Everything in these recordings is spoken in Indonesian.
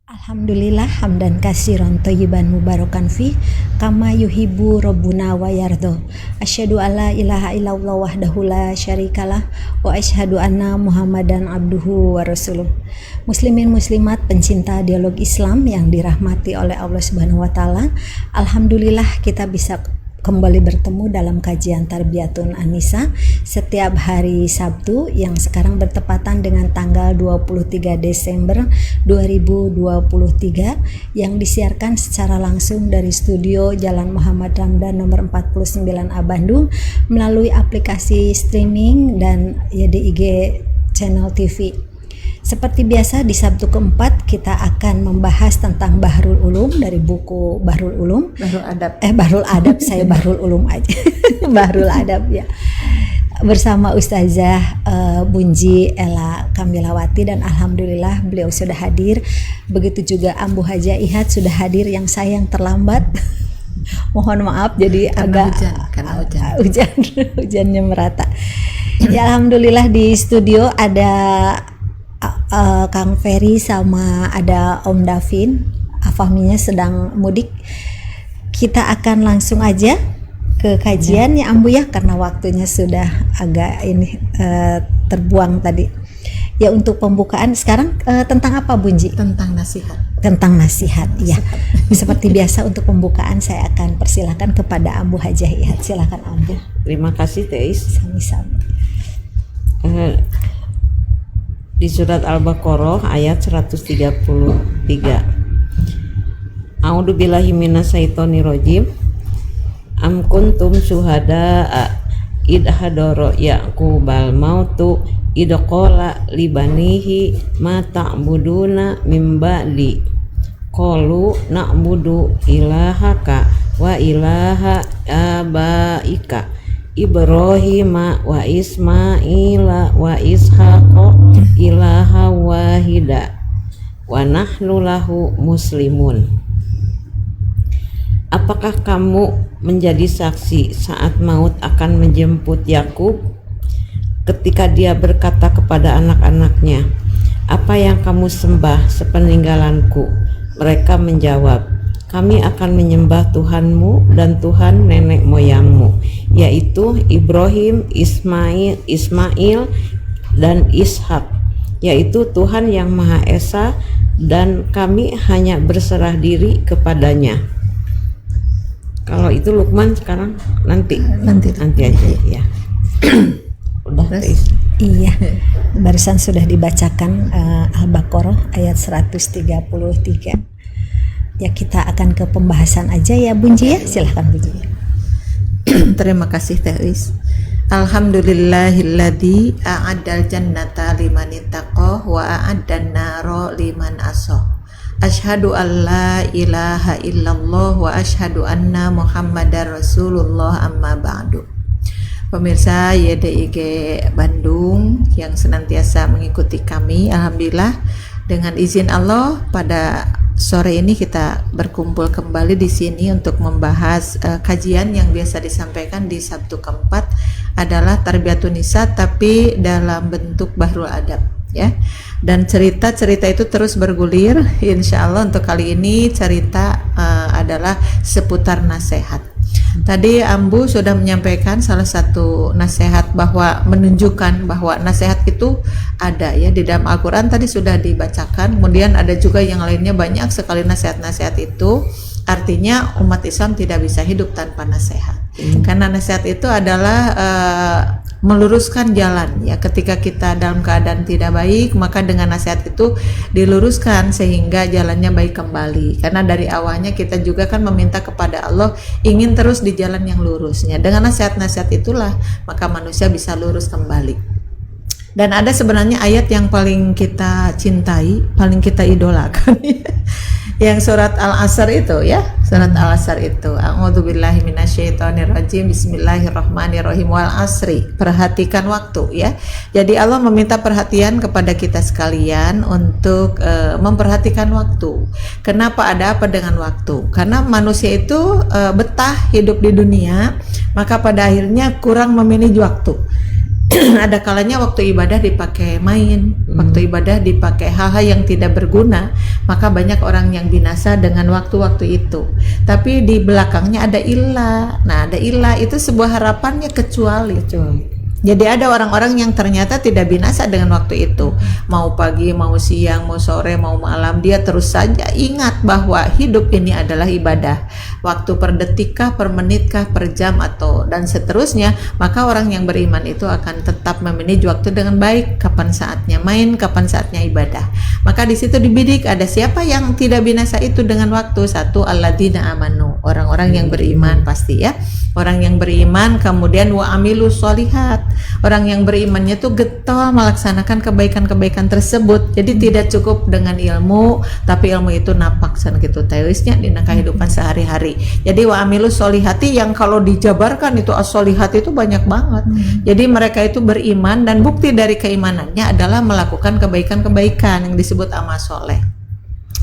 Alhamdulillah hamdan katsiran thayyiban mubarakan fi kama yuhibbu rabbuna wa yardo. Asyhadu alla ilaha illallah wahdahu la syarikalah wa asyhadu anna Muhammadan abduhu wa rasuluh. Muslimin muslimat pencinta dialog Islam yang dirahmati oleh Allah Subhanahu wa taala. Alhamdulillah kita bisa kembali bertemu dalam kajian Tarbiyatun An-Nisa setiap hari Sabtu yang sekarang bertepatan dengan tanggal 23 Desember 2023 yang disiarkan secara langsung dari studio Jalan Muhammad Ramdan nomor 49A Bandung melalui aplikasi streaming dan di IG channel TV. Seperti biasa di Sabtu keempat kita akan membahas tentang Bahrul Ulum dari buku Bahrul Ulum. Bahrul Adab saya Bahrul Ulum aja. Bahrul Adab ya. Bersama Ustazah Bunji Ella Kamilawati dan alhamdulillah beliau sudah hadir. Begitu juga Ambu Haja Ihad sudah hadir yang sayang terlambat. Mohon maaf jadi karena hujan hujannya merata. Ya alhamdulillah di studio ada Kang Ferry sama ada Om Davin. Afahminya sedang mudik. Kita akan langsung aja ke kajian ya Ambu ya karena waktunya sudah agak terbuang tadi. Ya untuk pembukaan sekarang tentang apa Bunji? Tentang nasihat. Tentang nasihat ya. Seperti biasa untuk pembukaan saya akan persilakan kepada Ambu Hajah Ihad. Silakan Ambu. Terima kasih Teis. Sami-sami. Di surat Al-Baqarah ayat 133. A'udzu billahi minasyaitonir rajim. Am kuntum syuhada'a id hadara yaqubal mautu id qala libanihi ma ta'buduna mim ba'di qalu na'budu ilahaka wa ilaha abaika Ibrahim wa Ismaila wa Ishaqa ilaha wahida wa nahnu lahu muslimun. Apakah kamu menjadi saksi saat maut akan menjemput Yakub ketika dia berkata kepada anak-anaknya, apa yang kamu sembah sepeninggalanku? Mereka menjawab, kami akan menyembah Tuhanmu dan Tuhan nenek moyangmu, yaitu Ibrahim, Ismail dan Ishak, yaitu Tuhan yang Maha Esa, dan kami hanya berserah diri kepadanya. Kalau itu Luqman sekarang nanti aja ya. Udah Teis. Iya, barusan sudah dibacakan Al-Baqarah ayat 133. Ya kita akan ke pembahasan aja ya Bunji ya, silahkan Bunji. Terima kasih Teis. Alhamdulillahilladzi a'addal jannata liman ittaqa wa a'addan nara liman asa. Asyhadu an la ilaha illallah wa asyhadu anna Muhammadar Rasulullah amma ba'du. Pemirsa YDIG Bandung yang senantiasa mengikuti kami, alhamdulillah dengan izin Allah pada sore ini kita berkumpul kembali di sini untuk membahas kajian yang biasa disampaikan di Sabtu keempat adalah Tarbiyatun Nisa tapi dalam bentuk Bahrul Adab ya. Dan cerita-cerita itu terus bergulir. Insya Allah untuk kali ini cerita adalah seputar nasihat. Tadi Ambu sudah menyampaikan salah satu nasihat bahwa menunjukkan bahwa nasihat itu ada ya di dalam Al-Quran tadi sudah dibacakan. Kemudian ada juga yang lainnya, banyak sekali nasihat-nasihat itu. Artinya umat Islam tidak bisa hidup tanpa nasihat. Karena nasihat itu adalah meluruskan jalan ya. Ketika kita dalam keadaan tidak baik, maka dengan nasihat itu diluruskan sehingga jalannya baik kembali. Karena dari awalnya kita juga kan meminta kepada Allah ingin terus di jalan yang lurusnya. Dengan nasihat-nasihat itulah maka manusia bisa lurus kembali. Dan ada sebenarnya ayat yang paling kita cintai, paling kita idolakan yang surat Al-Asr itu ya, surat Al-Asr itu. A'udzubillahi minasyaitonirrajim. Bismillahirrahmanirrahim. Wal asri. Perhatikan waktu ya. Jadi Allah meminta perhatian kepada kita sekalian untuk memperhatikan waktu. Kenapa? Ada apa dengan waktu? Karena manusia itu betah hidup di dunia, maka pada akhirnya kurang memilih waktu. ada kalanya waktu ibadah dipakai main, waktu ibadah dipakai hal-hal yang tidak berguna, maka banyak orang yang binasa dengan waktu-waktu itu. Tapi di belakangnya ada ilah. Nah, ada ilah itu sebuah harapannya kecuali. Jadi ada orang-orang yang ternyata tidak binasa dengan waktu itu. Mau pagi, mau siang, mau sore, mau malam, dia terus saja ingat bahwa hidup ini adalah ibadah. Waktu per detikkah, per menitkah, per jam atau dan seterusnya, maka orang yang beriman itu akan tetap memanage waktu dengan baik. Kapan saatnya main, kapan saatnya ibadah. Maka di situ dibidik ada siapa yang tidak binasa itu dengan waktu. Satu, alladzina amanu, orang-orang yang beriman pasti ya. Orang yang beriman, kemudian wa amilus sholihat. Orang yang berimannya tuh getol melaksanakan kebaikan-kebaikan tersebut. Jadi tidak cukup dengan ilmu, tapi ilmu itu napak san gitu tewisnya di kehidupan sehari-hari. Jadi wa amilus sholihati yang kalau dijabarkan itu as-sholihati itu banyak banget. Jadi mereka itu beriman dan bukti dari keimanannya adalah melakukan kebaikan-kebaikan yang disebut amal soleh.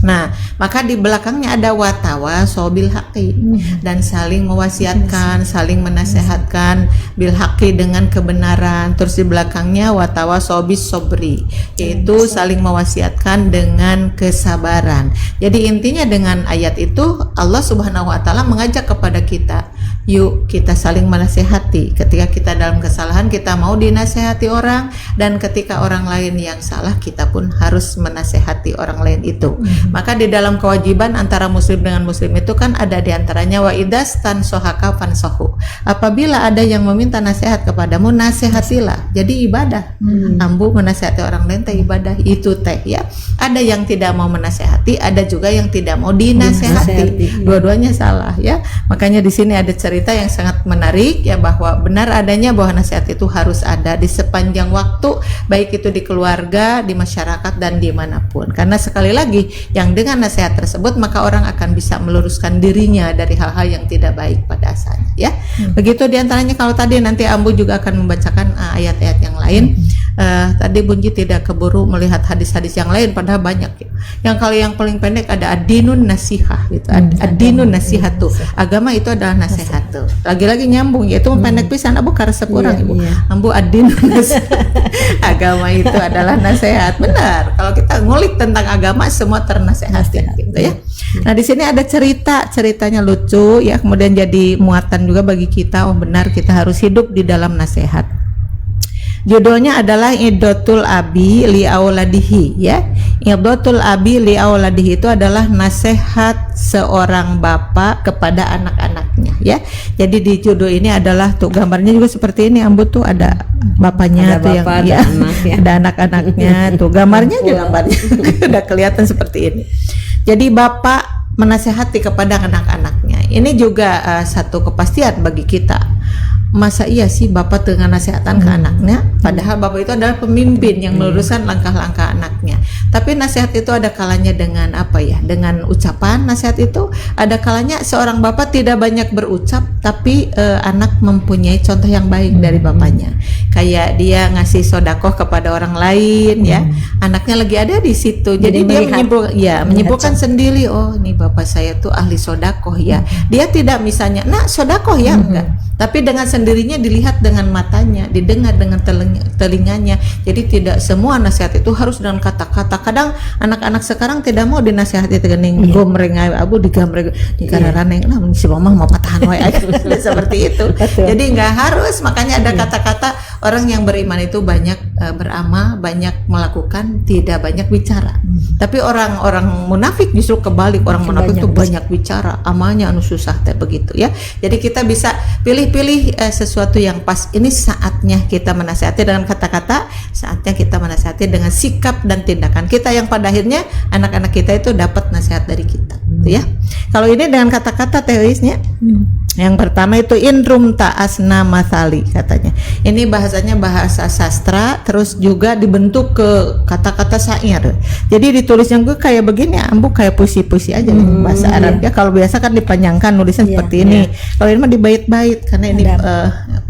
Nah, maka di belakangnya ada watawaso bil haqqi dan saling mewasiatkan, saling menasehatkan bil haqqi dengan kebenaran. Terus di belakangnya watawaso bis sobri, yaitu saling mewasiatkan dengan kesabaran. Jadi intinya dengan ayat itu Allah Subhanahu wa taala mengajak kepada kita, yuk kita saling menasehati. Ketika kita dalam kesalahan, kita mau dinasehati orang, dan ketika orang lain yang salah, kita pun harus menasehati orang lain itu. Maka di dalam kewajiban antara muslim dengan muslim itu kan ada diantaranya wa idas tan sohaka fansohu. Apabila ada yang meminta nasihat kepadamu, nasihatilah. Jadi ibadah. Ambu menasihati orang lain teh ibadah itu teh ya. Ada yang tidak mau menasihati, ada juga yang tidak mau dinasehati. Dua-duanya salah ya. Makanya di sini ada cerita yang sangat menarik ya, bahwa benar adanya bahwa nasihat itu harus ada di sepanjang waktu, baik itu di keluarga, di masyarakat dan dimanapun. Karena sekali lagi yang dengan nasihat tersebut maka orang akan bisa meluruskan dirinya dari hal-hal yang tidak baik pada asalnya ya. Begitu diantaranya. Kalau tadi nanti Ambu juga akan membacakan ayat-ayat yang lain. Tadi Bunji tidak keburu melihat hadis-hadis yang lain, padahal banyak ya. Yang kalau yang paling pendek ada adinun nasihah gitu. Adinun nasihatu, agama itu adalah nasihat tuh. Lagi-lagi nyambung, yaitu pendek pisan Abu karesep orang Ibu. Ambu adinun nasihah. Agama itu adalah nasihat. Benar. Kalau kita ngulik tentang agama semua ternasehati gitu ya. Nah, di sini ada ceritanya lucu ya, kemudian jadi muatan juga bagi kita. Oh benar, kita harus hidup di dalam nasihat. Judulnya adalah Idotul Abi li Auladihi ya. Idotul Abi li Auladihi itu adalah nasihat seorang bapak kepada anak-anaknya ya. Jadi di judul ini adalah tuh gambarnya juga seperti ini Ambu, tuh ada bapaknya, ada tuh bapak, yang ada, anak, ya. Ada anak-anaknya tuh gambarnya aja, gambarnya udah kelihatan seperti ini. Jadi bapak menasehati kepada anak-anaknya. Ini juga satu kepastian bagi kita. Masa iya sih bapak dengan nasihatan ke anaknya, padahal bapak itu adalah pemimpin yang meluruskan langkah-langkah anaknya. Tapi nasihat itu ada kalanya dengan apa ya, dengan ucapan nasihat itu. Ada kalanya seorang bapak tidak banyak berucap, tapi anak mempunyai contoh yang baik dari bapaknya. Kayak dia ngasih sodakoh kepada orang lain ya, anaknya lagi ada di situ. Jadi dia menyimpulkan sendiri, oh ini bapak saya tuh ahli sodakoh ya. Dia tidak misalnya, nah sodakoh ya, enggak. Tapi dengan sendirinya dilihat dengan matanya, didengar dengan telinganya. Jadi tidak semua nasihat itu harus dengan kata-kata. Kadang anak-anak sekarang tidak mau dinasihati dengan gomreng Abu digamreng di kararaneng. Nah, si mama mau patahan wae seperti itu. Jadi nggak harus. Makanya ada kata-kata orang yang beriman itu banyak beramal, banyak melakukan, tidak banyak bicara. Tapi orang-orang munafik justru kebalik. Orang munafik itu banyak bicara, amalnya anu susah teh begitu ya. Jadi kita bisa pilih sesuatu yang pas. Ini saatnya kita menasihati dengan kata-kata, saatnya kita menasihati dengan sikap dan tindakan kita yang pada akhirnya anak-anak kita itu dapat nasihat dari kita gitu ya. Kalau ini dengan kata-kata teorisnya yang pertama itu indrum ta'asna mathali katanya. Ini bahasanya bahasa sastra, terus juga dibentuk ke kata-kata syair. Jadi ditulisnya gue kayak begini, Ambu kayak puisi-puisi aja bahasa Arab ya. Kalau biasa kan dipanjangkan nulisnya seperti ini. Kalau ini mah dibait-bait karena ini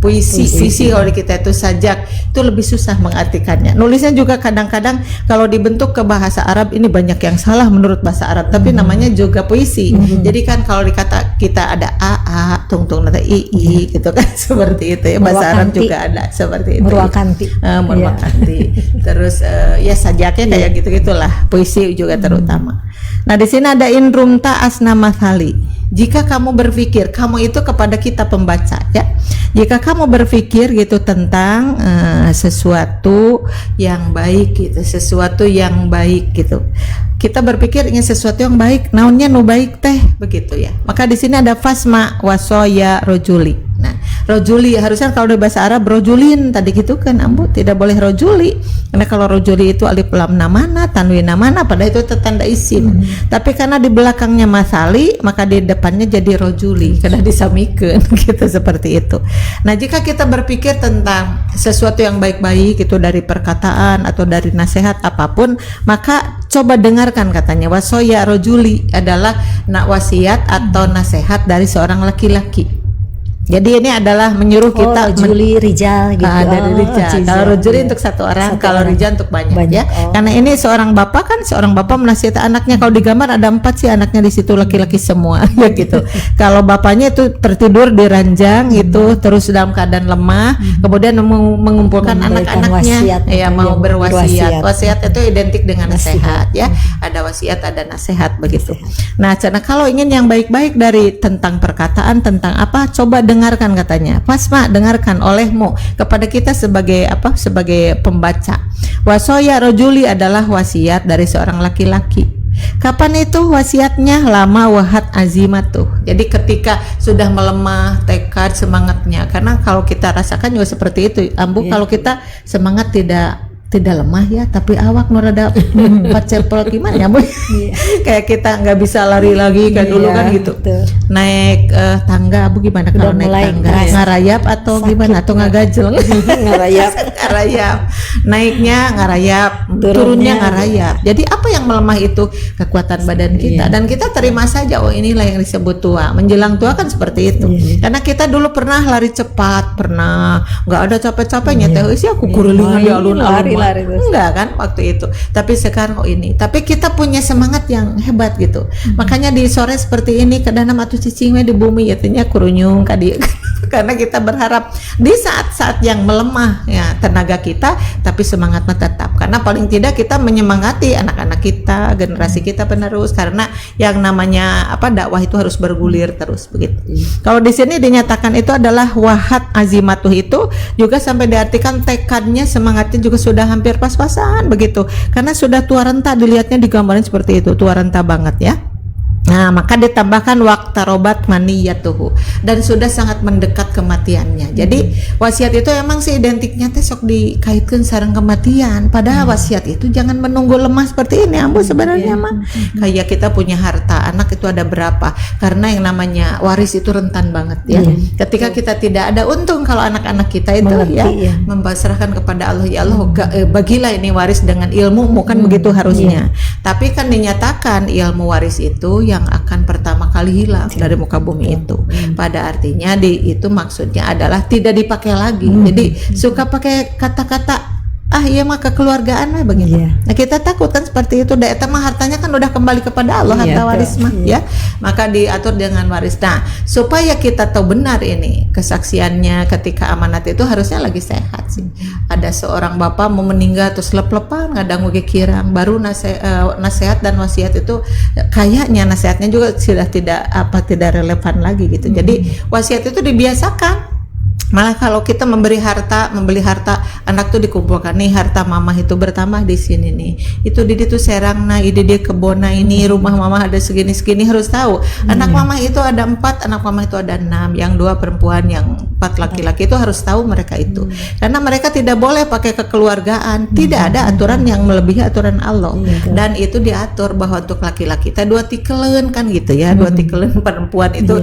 puisi kalau di kita itu sajak, itu lebih susah mengartikannya. Nulisnya juga kadang-kadang kalau dibentuk ke bahasa Arab ini banyak yang salah menurut bahasa Arab, tapi namanya juga puisi. Jadi kan kalau dikata kita ada aa, tungtung nata ii gitu kan seperti itu ya. Bahasa Arab juga ada seperti itu. Murwakanti. Murwakanti. Terus ya sajaknya kayak gitu-gitulah, puisi juga terutama. Nah, di sini ada inrumta asna mathali. Jika kamu berpikir, kamu itu kepada kita pembaca ya. Jika kamu berpikir gitu tentang sesuatu yang baik gitu, sesuatu yang baik gitu. Kita berpikir ingin sesuatu yang baik, naonnya nu baik teh begitu ya. Maka di sini ada fasma wasoya rojuli. Nah, rojuli harusnya kalau di bahasa Arab rojulin tadi gitu kan, Ambu tidak boleh rojuli. Karena kalau rojuli itu alif lam namana, tanwin namana, padahal itu tanda isim. Tapi karena di belakangnya masali, maka di depannya jadi rojuli, karena disamikeun gitu seperti itu. Nah, jika kita berpikir tentang sesuatu yang baik-baik itu dari perkataan atau dari nasihat apapun, maka coba dengarkan katanya wasoya rojuli adalah wasiat atau nasihat dari seorang laki-laki. Jadi ini adalah menyuruh kita rojuli rijal gitu. Dari rijal. Kalau rojuli untuk satu orang, kalau rijal untuk banyak ya. Karena ini seorang bapak menasihati anaknya. Kalau digambar ada 4 sih anaknya di situ, laki-laki semua ya gitu. Kalau bapaknya itu tertidur di ranjang itu terus dalam keadaan lemah, kemudian mengumpulkan anak-anaknya ya mau berwasiat. Wasiat itu identik dengan nasihat ya. Ada wasiat, ada nasihat begitu. Nah, karena kalau ingin yang baik-baik dari tentang perkataan, tentang apa, coba dengarkan katanya. Fasma, dengarkan olehmu kepada kita sebagai pembaca. Wasoya rojuli adalah wasiat dari seorang laki-laki. Kapan itu wasiatnya? Lama wahat azimatuh. Jadi ketika sudah melemah tekad semangatnya. Karena kalau kita rasakan juga seperti itu, Ambu, kalau kita semangat tidak lemah ya, tapi awak merada cepel gimana ya, Bu? Kayak kita nggak bisa lari lagi kan dulu kan gitu. Naik tangga, Bu, gimana kalau naik tangga? Ngarayap atau gimana? Atau ngagajel? Ngarayap. Naiknya ngarayap, turunnya ngarayap. Jadi apa yang melemah itu? Kekuatan badan kita. Dan kita terima saja, oh inilah yang disebut tua. Menjelang tua kan seperti itu. Karena kita dulu pernah lari cepat, pernah nggak ada capek-capeknya. Teh sih aku kurulingan di alun-alun. Enggak kan waktu itu, tapi sekarang ini, tapi kita punya semangat yang hebat gitu. Makanya di sore seperti ini kadang atuh cicing di bumi ya tanya kurunyung kadi karena kita berharap di saat-saat yang melemah ya tenaga kita, tapi semangatnya tetap, karena paling tidak kita menyemangati anak-anak kita, generasi kita penerus, karena yang namanya dakwah itu harus bergulir terus begitu. Kalau di sini dinyatakan itu adalah wahat azimatuh, itu juga sampai diartikan tekadnya, semangatnya juga sudah hampir pas-pasan begitu, karena sudah tua renta, dilihatnya digambarin seperti itu, tua renta banget ya. Nah, maka ditambahkan waqtarobat maniyatuhu, dan sudah sangat mendekat kematiannya. Jadi wasiat itu emang sih identiknya teh sok dikaitkan sareng kematian. Padahal wasiat itu jangan menunggu lemah seperti ini, Ambu, sebenarnya mah. Kayak kita punya harta, anak itu ada berapa? Karena yang namanya waris itu rentan banget ya. Ketika kita tidak ada, untung kalau anak-anak kita itu membasrahkan kepada Allah, ya Allah bagilah ini waris dengan ilmu, kan begitu harusnya. Tapi kan dinyatakan ilmu waris itu yang akan pertama kali hilang dari muka bumi itu. Pada artinya itu maksudnya adalah tidak dipakai lagi. Jadi suka pakai kata-kata iya mah kekeluargaan mah begitu. Nah, kita takut kan seperti itu. Eta mah hartanya kan udah kembali kepada Allah, harta waris mah ya. Maka diatur dengan waris. Nah, supaya kita tahu benar ini kesaksiannya ketika amanat itu harusnya lagi sehat sih. Ada seorang bapak mau meninggal terus lep-lepan ngadang uge kirang, baru nasihat dan wasiat itu kayaknya nasihatnya juga sudah tidak relevan lagi gitu. Jadi wasiat itu dibiasakan. Malah kalau kita membeli harta, anak tuh dikumpulkan nih, harta mama itu bertambah di sini nih, itu di itu serang, nah ide dia kebona ini, rumah mama ada segini harus tahu. Anak mama itu ada 4, anak mama itu ada 6, yang 2 perempuan, yang 4 laki-laki, itu harus tahu mereka itu. Karena mereka tidak boleh pakai kekeluargaan, tidak ada aturan yang melebihi aturan Allah. Dan itu diatur bahwa untuk laki-laki kita 2 tikelen kan gitu ya, 2 tikelen perempuan itu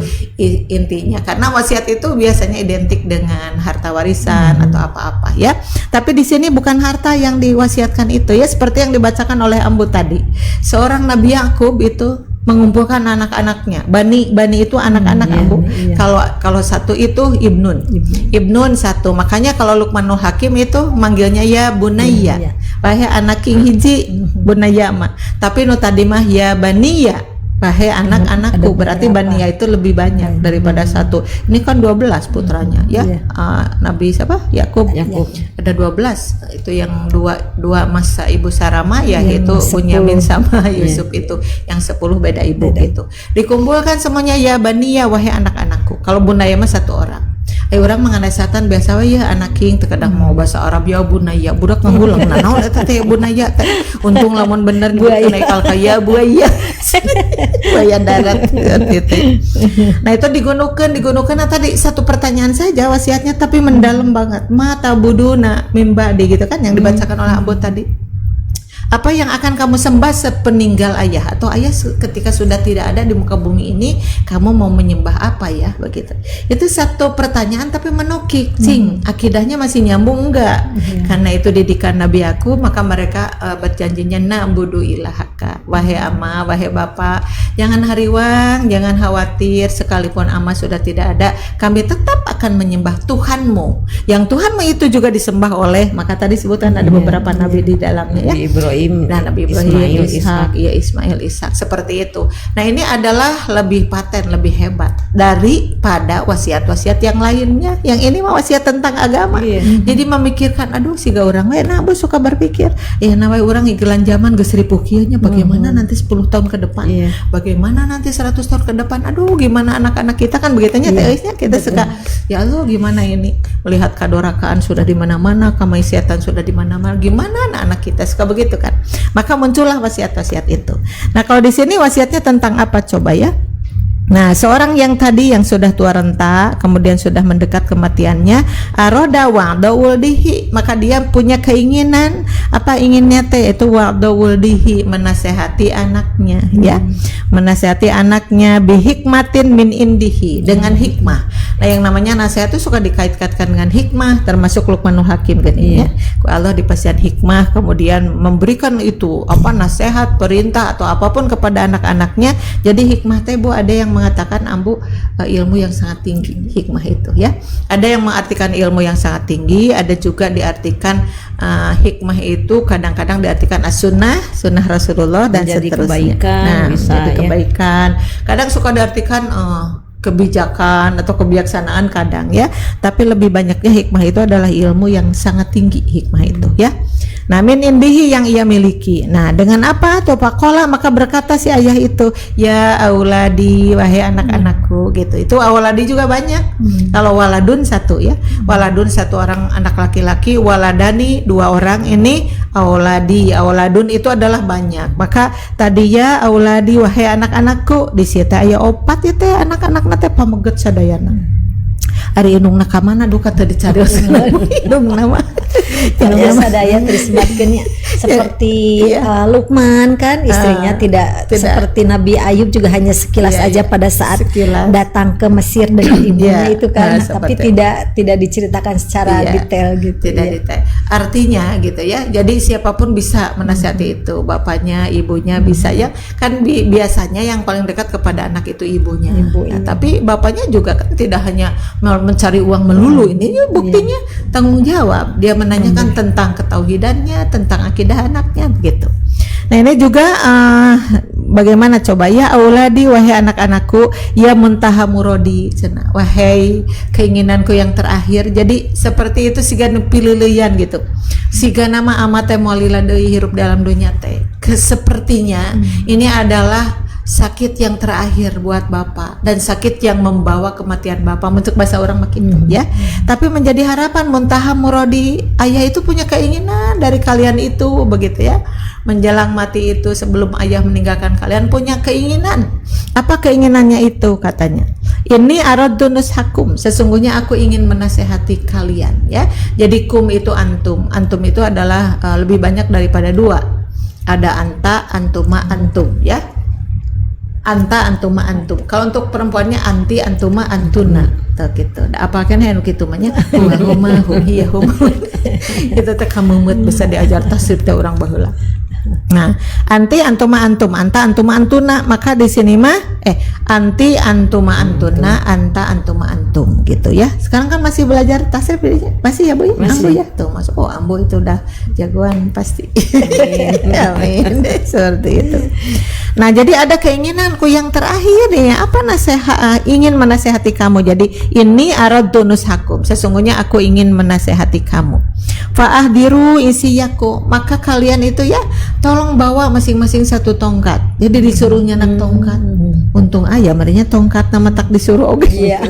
intinya. Karena wasiat itu biasanya identik dengan harta warisan atau apa-apa ya. Tapi di sini bukan harta yang diwasiatkan itu ya, seperti yang dibacakan oleh Ambu tadi. Seorang Nabi Yakub itu mengumpulkan anak-anaknya. Bani itu anak-anak Iya, Ambu. iya. Kalau satu itu Ibnun satu. Makanya kalau Luqmanul Hakim itu manggilnya ya bunayya. Bunayya. Wahai anak king hiji bunayya mah. Tapi nu tadi mah ya baniya. Wahai anak-anakku, Ada berarti beberapa. baniya itu lebih banyak daripada satu. Ini kan 12 putranya ya. Iya. Nabi siapa? Yakub. Yakub. Ada 12. Itu yang dua masa Ibu Sarama ya, Yang yaitu 10. Bunyamin sama Yusuf itu. Yang 10 beda ibu gitu. Dikumpulkan semuanya ya baniya wahai anak-anakku. Kalau bunaya mah satu orang. Orang mengenai setan biasa we ya anak king terkadang mau bahasa Arab ya bunaya budak nganggulang naon eta teh bunaya teh. Untung lamun bener Buaya. nyebut naik kaya buaya. Buaya darat gitu. Nah itu digunukan tadi satu pertanyaan saja wasiatnya tapi mendalam banget. Mata buduna mimbadi gitu kan yang dibacakan oleh Abu tadi. Apa yang akan kamu sembah sepeninggal ayah atau ayah ketika sudah tidak ada di muka bumi ini, kamu mau menyembah apa ya begitu. Itu satu pertanyaan tapi menukik, cing, akidahnya masih nyambung enggak? Karena itu didikan Nabi aku, maka mereka berjanjinya na'budu ilahaka. Wahai ama, wahai bapak, jangan hariwang, jangan khawatir sekalipun ama sudah tidak ada, kami tetap akan menyembah Tuhanmu. Yang Tuhanmu itu juga disembah oleh, maka tadi sebutan ada beberapa nabi di dalamnya ya. Nabi Ibrahim, Nah, Nabi Ibrahim, Ismail, Ishak, ya Ismail, Ishak, seperti itu. Nah, ini adalah lebih paten, lebih hebat daripada wasiat-wasiat yang lainnya. Yang ini mah wasiat tentang agama. Iya. Jadi memikirkan, aduh siga orang we nah Abu suka berpikir, ya nawe orang igelan zaman geus ripuh kieu nya bagaimana nanti 10 tahun ke depan. Iya. Bagaimana nanti 100 tahun ke depan. Aduh, gimana anak-anak kita kan begitunya teisnya kita suka. Ya Allah, gimana ini melihat kadorakaan sudah di mana-mana, kemaksiatan sudah di mana-mana. Gimana anak-anak kita suka begitu kan? Maka muncullah wasiat-wasiat itu. Nah, kalau di sini wasiatnya tentang apa coba ya? Nah, seorang yang tadi yang sudah tua renta, kemudian sudah mendekat kematiannya, aroda wa'da wuldihi, maka dia punya keinginan, apa inginnya teh itu wa'da wuldihi, menasehati anaknya ya. Menasehati anaknya bihikmatin min indihi, dengan hikmah. Nah, yang namanya nasihat itu suka dikait-kaitkan dengan hikmah, termasuk Luqmanul Hakim kan ya. Allah dipasihan hikmah, kemudian memberikan itu apa nasihat, perintah atau apapun kepada anak-anaknya. Jadi hikmah teh Bu ada yang mengatakan Ambu ilmu yang sangat tinggi, hikmah itu ya. Ada yang mengartikan ilmu yang sangat tinggi, ada juga diartikan hikmah itu kadang-kadang diartikan as-sunnah, sunnah Rasulullah dan Menjadi seterusnya. kebaikan, Nah, bisa, menjadi ya. kebaikan. Kadang suka diartikan kebijakan atau kebijaksanaan kadang ya, tapi lebih banyaknya hikmah itu adalah ilmu yang sangat tinggi, hikmah itu ya. Nah, min indihi yang ia miliki. Nah, dengan apa tuh Pakola maka berkata si ayah itu, ya auladi wahai anak-anakku gitu. Itu auladi juga banyak. Kalau waladun satu ya, waladun satu orang anak laki-laki, waladani dua orang, ini auladi, auladun itu adalah banyak. Maka tadi ya auladi wahai anak-anakku, di situ aya opat ya teh anak-anak nate pameget sadayana. Ari indungna ka mana duka teu dicari indungna mah. Kalau sadaya terisbatkeunnya seperti Luqman kan istrinya tidak seperti Nabi Ayub juga hanya sekilas aja pada saat sekilas. datang ke Mesir dengan ibunya itu kan, tapi seperti tidak diceritakan secara detail gitu. Tidak detail. Artinya gitu ya. Jadi siapapun bisa menasihati itu, bapaknya, ibunya bisa ya. Kan biasanya yang paling dekat kepada anak itu ibunya. Nah, tapi bapaknya juga kan tidak hanya mencari uang melulu. Ini buktinya tanggung jawab. Dia menanyakan tentang ketauhidannya, tentang akidah anaknya begitu. Nah, ini juga bagaimana coba ya auladi wahai anak-anakku, ya muntaha murodi cenah, wahai keinginanku yang terakhir. Jadi seperti itu siga pileuleyan gitu. Siga nama amat teh moalila deui hirup dalam dunia teh. Sepertinya ini adalah sakit yang terakhir buat Bapak dan sakit yang membawa kematian Bapak, untuk bahasa orang makin ya. Tapi menjadi harapan muntaha murodi, ayah itu punya keinginan dari kalian itu begitu ya. Menjelang mati itu sebelum ayah meninggalkan kalian punya keinginan. Apa keinginannya itu katanya? Ini aradunus hakum, sesungguhnya aku ingin menasehati kalian ya. Jadi kum itu antum. Antum itu adalah lebih banyak daripada dua. Ada anta, antuma, antum ya. Anta, antuma, antum. Kalau untuk perempuannya anti, antuma, antuna. Tuh gitu. Apa kan yang gitu mah nya? Huma, hiya, huma. Itu teh kamumut bisa diajar tasrif teh urang baheula. Nah, anti antuma antum, anta antuma antuna, maka di sini mah anti antuma antuna, anta antuma antum gitu ya. Sekarang kan masih belajar tasrif masih ya Bu? Ambu ya. Tuh masuk. Oh, Ambu itu udah jagoan pasti. Amin. Seperti itu. Nah, jadi ada keinginanku yang terakhir ya, apa ingin menasehati kamu. Jadi ini aradtu nushakum, sesungguhnya aku ingin menasehati kamu. Fa'ahdiru isiyaku, maka kalian itu ya tolong bawa masing-masing satu tongkat. Jadi disuruh nyenak tongkat. Untung ayah marinya tongkat nama tak disuruh oke. Iya.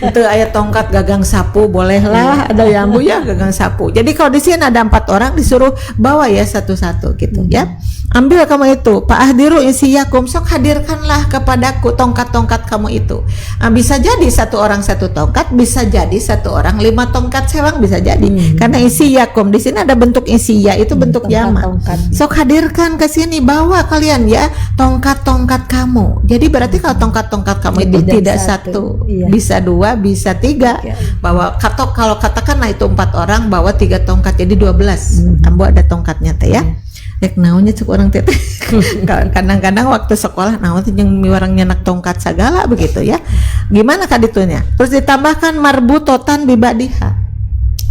Itu ayah tongkat gagang sapu bolehlah, ada yang Bu ya gagang sapu. Jadi kalau di sini ada 4 orang disuruh bawa ya satu-satu gitu ya. Ambil kamu itu, fa'ahdiru isiyakum, sok hadirkanlah kepadaku tongkat-tongkat kamu itu. Nah, bisa jadi satu orang satu tongkat, bisa jadi satu orang 5 tongkat sewang, bisa jadi. Karena isiyakum di sini ada bentuk isiya, itu bentuk jamak. Sok hadirkan ke sini, bawa kalian ya tongkat-tongkat kamu. Jadi berarti kalau tongkat-tongkat kamu itu tidak satu, bisa 2, bisa 3. Bawa kalau katakanlah itu 4 orang bawa 3 tongkat, jadi 12. Ambo ada tongkatnya teh ya. Naonnya cek orang teteh. Kadang-kadang waktu sekolah naon yang miwarang nyenak tongkat segala begitu ya. Gimana kaditunya? Terus ditambahkan marbutotan bibadiha.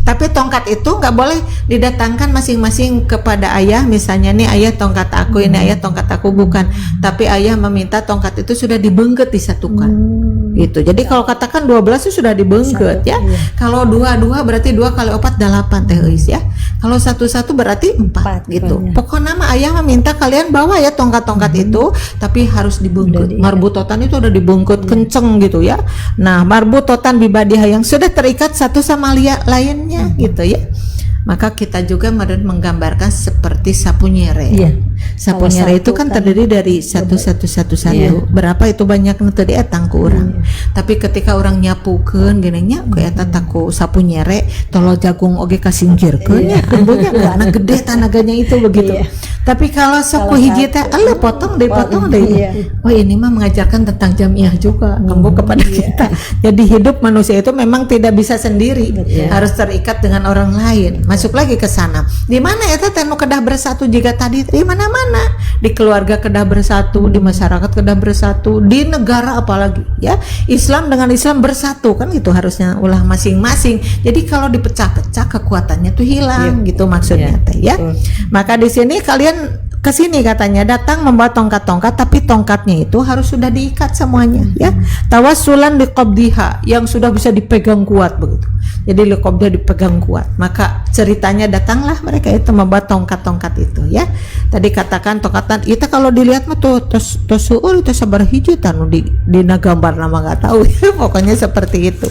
Tapi tongkat itu nggak boleh didatangkan masing-masing kepada ayah. Misalnya nih ayah tongkat aku, ini ayah tongkat aku, bukan. Tapi ayah meminta tongkat itu sudah dibengket, disatukan. Gitu. Jadi kalau katakan 12 itu sudah dibengket ya. Kalau 2 berarti 2 kali 4 8 teh ya. Kalau 1 berarti 4 gitu. Pokoknya nama ayah meminta kalian bawa ya tongkat-tongkat itu, tapi harus dibengket. Marbutotan itu udah dibengket kenceng gitu ya. Nah, marbutotan bibadiha yang sudah terikat satu sama lainnya gitu ya. Maka kita juga menggambarkan seperti sapu nyere. Sapu nyere itu kan terdiri dari satu. Berapa itu banyak tadi etang ku urang. Tapi ketika orang nyapukeun gini nya ku eta taku sapu nyere tolo jagung oge kasingkirkeun nya. Ambonya karena gede tanaganya itu begitu. Tapi kalau sapu hiji teh potong deh. Oh, ini mah mengajarkan tentang jamiah juga ambo kepada kita. Jadi hidup manusia itu memang tidak bisa sendiri, harus terikat dengan orang lain. Masuk lagi ke sana. Di mana ya teh nu kedah bersatu jika tadi di mana-mana, di keluarga kedah bersatu, di masyarakat kedah bersatu, di negara apalagi ya. Islam dengan Islam bersatu kan gitu harusnya ulah masing-masing. Jadi kalau dipecah-pecah kekuatannya tuh hilang gitu maksudnya teh ya. Maka di sini kalian kesini katanya datang membawa tongkat-tongkat, tapi tongkatnya itu harus sudah diikat semuanya ya. Tawassulan liqabdiha, yang sudah bisa dipegang kuat begitu. Jadi liqabdiha dipegang kuat. Maka ceritanya datanglah mereka itu membawa tongkat-tongkat itu ya. Tadi katakan tongkatan itu kalau dilihat mah tuh tosuul itu sabar hiji tanu di gambar nama nggak tahu ya. Pokoknya seperti itu.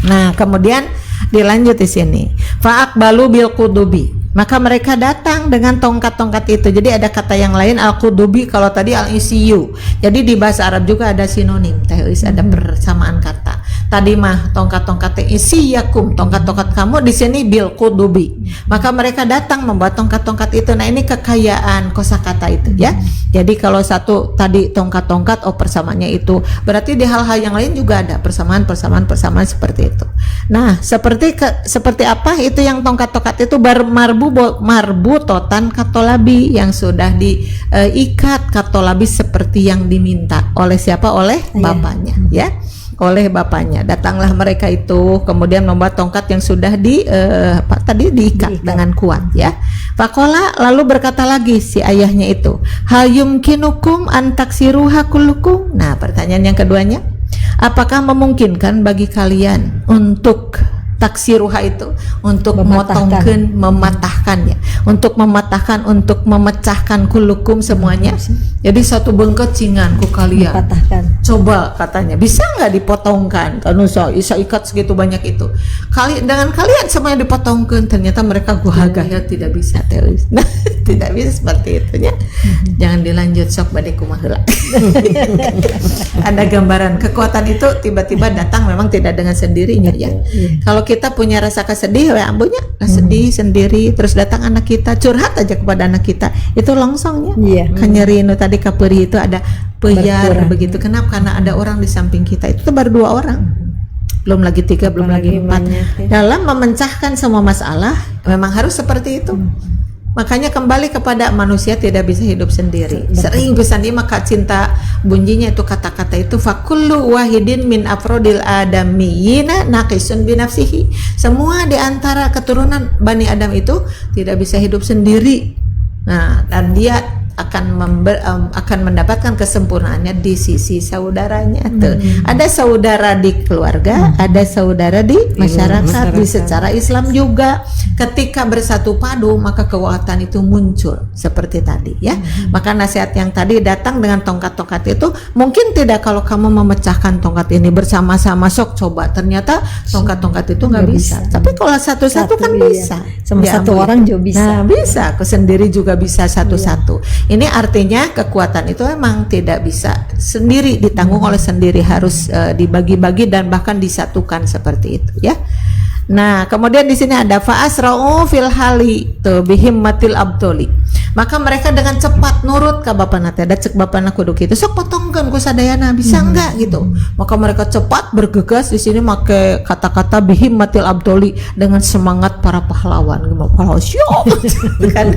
Nah, kemudian dilanjut di sini. Fa'aqbalu bil qudubi. Maka mereka datang dengan tongkat-tongkat itu. Jadi ada kata yang lain al-qudubi, kalau tadi al-isiyu. Jadi di bahasa Arab juga ada sinonim, ada persamaan kata. Tadi mah tongkat-tongkat isiyakum, tongkat-tongkat kamu, di sini bil qudubi. Maka mereka datang membawa tongkat-tongkat itu. Nah, ini kekayaan kosakata itu ya. Jadi kalau satu tadi tongkat-tongkat, persamaannya itu. Berarti di hal-hal yang lain juga ada persamaan seperti itu. Nah, seperti apa itu yang tongkat-tongkat itu marbutotan katolabi, yang sudah diikat katolabi seperti yang diminta oleh siapa? Oleh bapaknya ya. Oleh bapaknya datanglah mereka itu kemudian membawa tongkat yang sudah diikat dengan kuat ya. Faqala, lalu berkata lagi si ayahnya itu, hal yumkinukum an taksiruha kullukum. Nah, pertanyaan yang keduanya, apakah memungkinkan bagi kalian untuk taksiruha itu, untuk mematahkan ya, untuk memecahkan kulukum semuanya. Jadi satu bengket cingan ku kalian coba katanya bisa nggak dipotongkan, kan bisa ikat segitu banyak itu dengan kalian semuanya dipotongkan. Ternyata mereka guhagah ya, tidak bisa teori. Nah, tidak bisa seperti itu ya. Jangan dilanjut sok badai kumaheula. Ada gambaran kekuatan itu tiba-tiba datang memang tidak dengan sendirinya ya. Kalau kita punya rasa kesedih ya ambunya sedih sendiri, terus datang anak kita curhat aja kepada anak kita, itu longsongnya kanyerinu tadi kaperi itu ada peyar begitu. Kenapa? Karena ada orang di samping kita, itu baru 2 orang, belum lagi 3, belum lagi 4 dalam memecahkan semua masalah. Memang harus seperti itu. Makanya kembali kepada manusia tidak bisa hidup sendiri. Sering pisan dia maka cinta bunyinya itu kata-kata itu fakullu wahidin min afrodil adamiyina naqisun binafsihi. Semua di antara keturunan Bani Adam itu tidak bisa hidup sendiri. Nah, dan dia akan mendapatkan kesempurnaannya di sisi saudaranya tuh. Ada saudara di keluarga, ada saudara di masyarakat, di secara Islam juga. Ketika bersatu padu maka kekuatan itu muncul seperti tadi ya. Maka nasihat yang tadi datang dengan tongkat-tongkat itu mungkin tidak kalau kamu memecahkan tongkat ini bersama-sama sok coba. Ternyata tongkat-tongkat itu nggak bisa. Tapi kalau satu-satu kan iya. bisa. Sama Ya satu ampun. orang juga bisa. Nah, bisa. Aku sendiri juga bisa satu-satu. Ini artinya kekuatan itu memang tidak bisa sendiri ditanggung oleh sendiri, harus dibagi-bagi dan bahkan disatukan seperti itu ya. Nah, kemudian di sini ada fa'asra'u fil hali tuh bihimmatil abdoli. Maka mereka dengan cepat nurut ka bapana teh, da cek bapana kudu kitu. Sok potongkeun ku sadayana bisa enggak gitu. Maka mereka cepat bergegas di sini make kata-kata bihimmatil abdoli dengan semangat para pahlawan. Gimana pahlawan syok kan.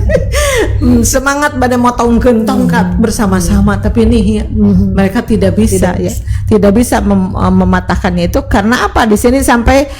Semangat pada motongkeun tongkat bersama-sama, tapi ini mereka tidak bisa ya. Tidak bisa mematahkannya itu karena apa? Di sini sampai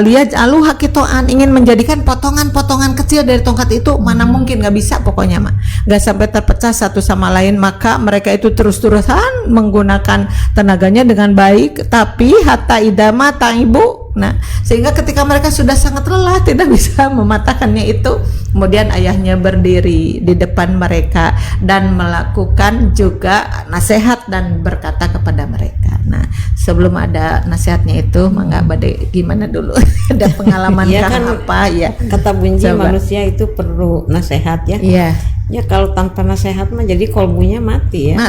lihat alu hakitoan ingin menjadikan potongan-potongan kecil dari tongkat itu, mana mungkin, nggak bisa pokoknya mah, nggak sampai terpecah satu sama lain. Maka mereka itu terus-terusan menggunakan tenaganya dengan baik, tapi hatta idama taibu. Nah, sehingga ketika mereka sudah sangat lelah tidak bisa mematahkannya itu, kemudian ayahnya berdiri di depan mereka dan melakukan juga nasihat dan berkata kepada mereka. Nah, sebelum ada nasihatnya itu, mangga bade gimana dulu? Ada pengalaman Iya kah kan, apa ya? Kata Bunji Coba. manusia itu perlu nasihat ya. Iya. Ya kalau tanpa nasihat mah jadi kolbunya mati ya.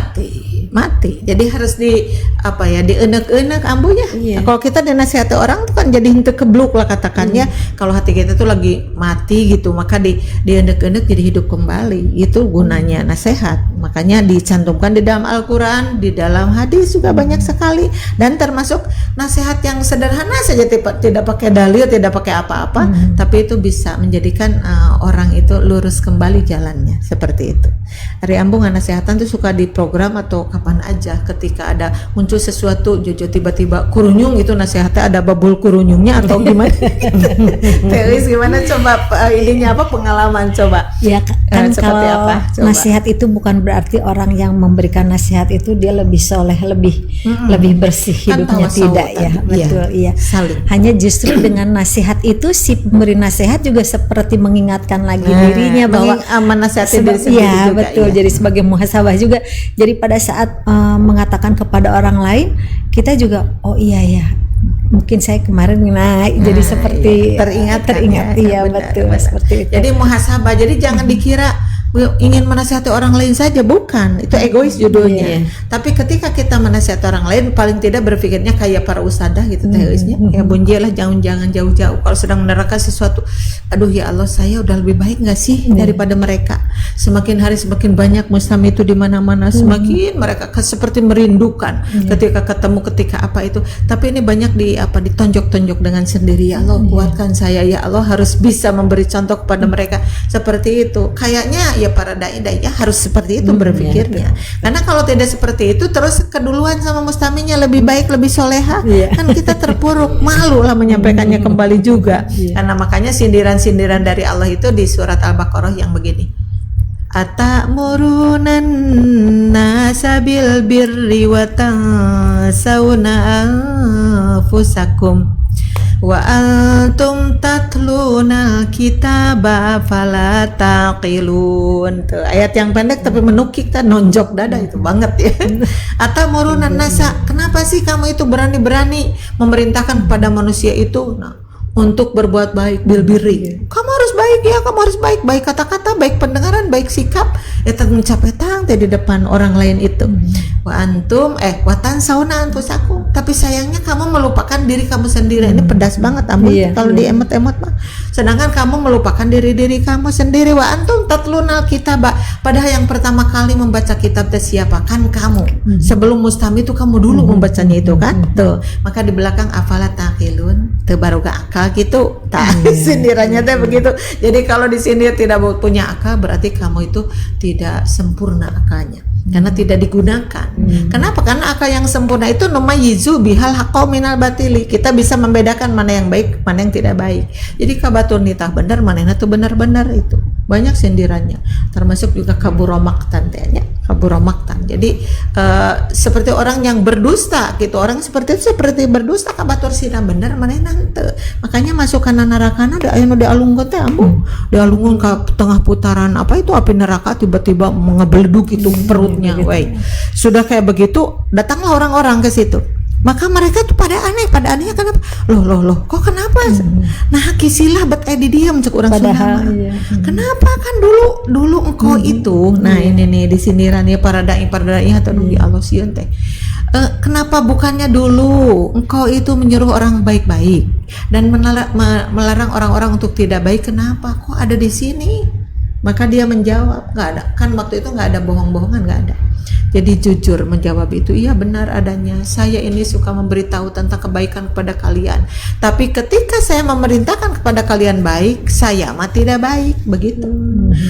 Mati. Jadi harus dienek-enek ambunya. Iya. Nah, kalau kita dinasihati orang tuh kan jadi henteu kebluk lah katakannya. Kalau hati kita tuh lagi mati gitu, maka dienek-enek jadi hidup kembali. Itu gunanya nasihat. Makanya dicantumkan di dalam Al-Qur'an, di dalam hadis juga banyak sekali, dan termasuk nasihat yang sederhana saja, tidak pakai dalil, tidak pakai apa-apa, tapi itu bisa menjadikan orang itu lurus kembali jalannya. Seperti itu. Ari Ambu nganasehatan tuh suka di program atau kapan aja, ketika ada muncul sesuatu Jojo tiba-tiba kurunyung, itu nasihatnya ada babul kurunyungnya atau gimana? Teris gimana coba ininya apa, pengalaman coba? Ya kan Seperti kalau apa? Coba. nasihat itu bukan berarti orang yang memberikan nasihat itu dia lebih soleh, lebih bersih Kan hidupnya, tawasul tidak ya. tadi. Betul, iya. Saling. Hanya justru dengan nasihat itu si pemberi nasihat juga seperti mengingatkan lagi dirinya bahwa menasihati diri sendiri ya, juga. betul. Iya. Jadi sebagai muhasabah juga. Jadi pada saat mengatakan kepada orang lain, kita juga oh iya ya, mungkin saya kemarin jadi seperti teringat iya, benar, betul, benar. seperti itu. Jadi muhasabah, jadi jangan dikira ingin menasihati orang lain saja, bukan, itu egois judulnya. Tapi ketika kita menasihati orang lain, paling tidak berpikirnya kayak para ustadzah gitu, tehisnya ya Bunji lah, jangan jauh-jauh kalau sedang menerangkan sesuatu. Aduh ya Allah, saya udah lebih baik nggak sih daripada mereka? Semakin hari semakin banyak Muslim itu di mana-mana, semakin mereka seperti merindukan ketika ketemu, ketika apa itu. Tapi ini banyak ditonjok-tonjok dengan sendiri. Ya Allah, kuatkan saya, ya Allah, harus bisa memberi contoh kepada mereka seperti itu. Kayaknya ya para dai harus seperti itu berpikirnya. Karena kalau tidak seperti itu, terus keduluan sama mustaminya lebih baik, lebih soleha, kan kita terpuruk, malu lah menyampaikannya kembali juga. Karena makanya sindiran-sindiran dari Allah itu di surat Al-Baqarah yang begini. Atamurunan nasabil birri wa tansawna anfusakum wa antum tatlunal kitaba fala taqilun. Tuh, ayat yang pendek tapi menukik dan nonjok dada itu banget ya. Atamurunan nasa, kenapa sih kamu itu berani-berani memerintahkan kepada manusia itu untuk berbuat baik, bil birri. Kamu harus baik ya, kamu harus baik, baik kata-kata, baik pendengaran, baik sikap. Eta mencapai tang di depan orang lain itu. Wa antum watan sauna anfusakum. tapi sayangnya kamu melupakan diri kamu sendiri. Ini pedas banget Ambu Iya, kalau di emot-emot mah. Sedangkan kamu melupakan diri kamu sendiri. Wa antum tatlunal kitaba, padahal yang pertama kali membaca kitab teh siapa? Kan kamu. Sebelum mustami itu kamu dulu membacanya itu kan? Tuh. Maka di belakang afala taqilun, teu baru gak akal gitu. Sindirannya teh begitu. Jadi kalau di sini tidak punya akal, berarti kamu itu tidak sempurna akalnya. Karena tidak digunakan. Kenapa? Karena akal yang sempurna itu numayyizu bihal haqqo minal batili. Kita bisa membedakan mana yang baik, mana yang tidak baik. Jadi kabatun nitah benar, mana yang itu benar-benar itu. Banyak sindirannya. Termasuk juga kaburomaktan tehnya. Kaburomaktan. Jadi seperti orang yang berdusta gitu. Orang seperti berdusta kabatur sina benar, mana yang nante. Makanya masukkan nerakana da aya nu dialungkeun teh Ambu. Dialungkeun ke tengah putaran apa itu api neraka, tiba-tiba mengebeleduk itu perutnya. Sudah kayak begitu, datanglah orang-orang ke situ. Maka mereka tuh pada anehnya kenapa? Loh, kok kenapa? Nah, kisilah bet di diam cek orang Sunda. Iya. Kenapa kan dulu engkau itu. Nah, ini nih di sindiran ya para dai atau di Allah sieun teh. Kenapa bukannya dulu engkau itu menyuruh orang baik-baik dan melarang orang-orang untuk tidak baik? Kenapa kok ada di sini? Maka dia menjawab, nggak ada. Kan waktu itu nggak ada bohong-bohongan, nggak ada. Jadi jujur menjawab itu, iya benar adanya. Saya ini suka memberitahu tentang kebaikan kepada kalian. Tapi ketika saya memerintahkan kepada kalian baik, saya mah tidak baik, begitu.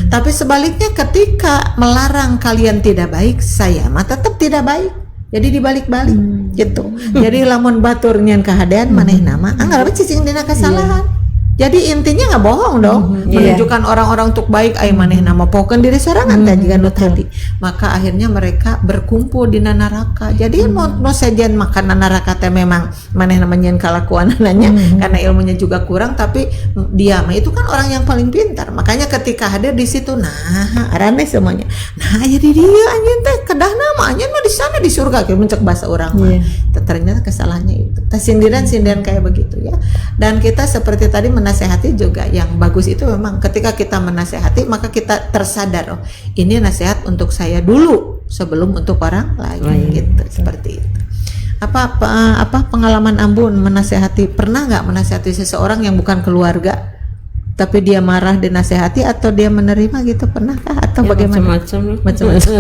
Tapi sebaliknya ketika melarang kalian tidak baik, saya mah tetap tidak baik. Jadi dibalik-balik gitu. Jadi lamun batur nyen kahadean maneh nama anggar cicing dina kesalahan. Jadi intinya nggak bohong dong, menunjukkan orang-orang untuk baik. Ay maneh nama pokeun diri sorangan teh jiga nu tadi. Maka akhirnya mereka berkumpul di neraka. Jadi mau sajian makan neraka teh memang maneh namanya kalakuan nanya karena ilmunya juga kurang, tapi dia mah itu kan orang yang paling pintar. Makanya ketika hadir di situ, nah arane semuanya. Nah jadi dia anjeun teh kedah nama anjeun mah di sana di surga kayak mencek bahasa orang mah. Ternyata kesalahannya itu. Sindiran kayak begitu ya. Dan kita seperti tadi menasehati juga yang bagus itu memang ketika kita menasehati maka kita tersadar, oh ini nasihat untuk saya dulu sebelum untuk orang lain gitu. Seperti itu. Apa pengalaman Ambu menasehati, pernah nggak menasehati seseorang yang bukan keluarga tapi dia marah dinasehati atau dia menerima gitu, pernahkah atau ya, bagaimana? Macam-macam.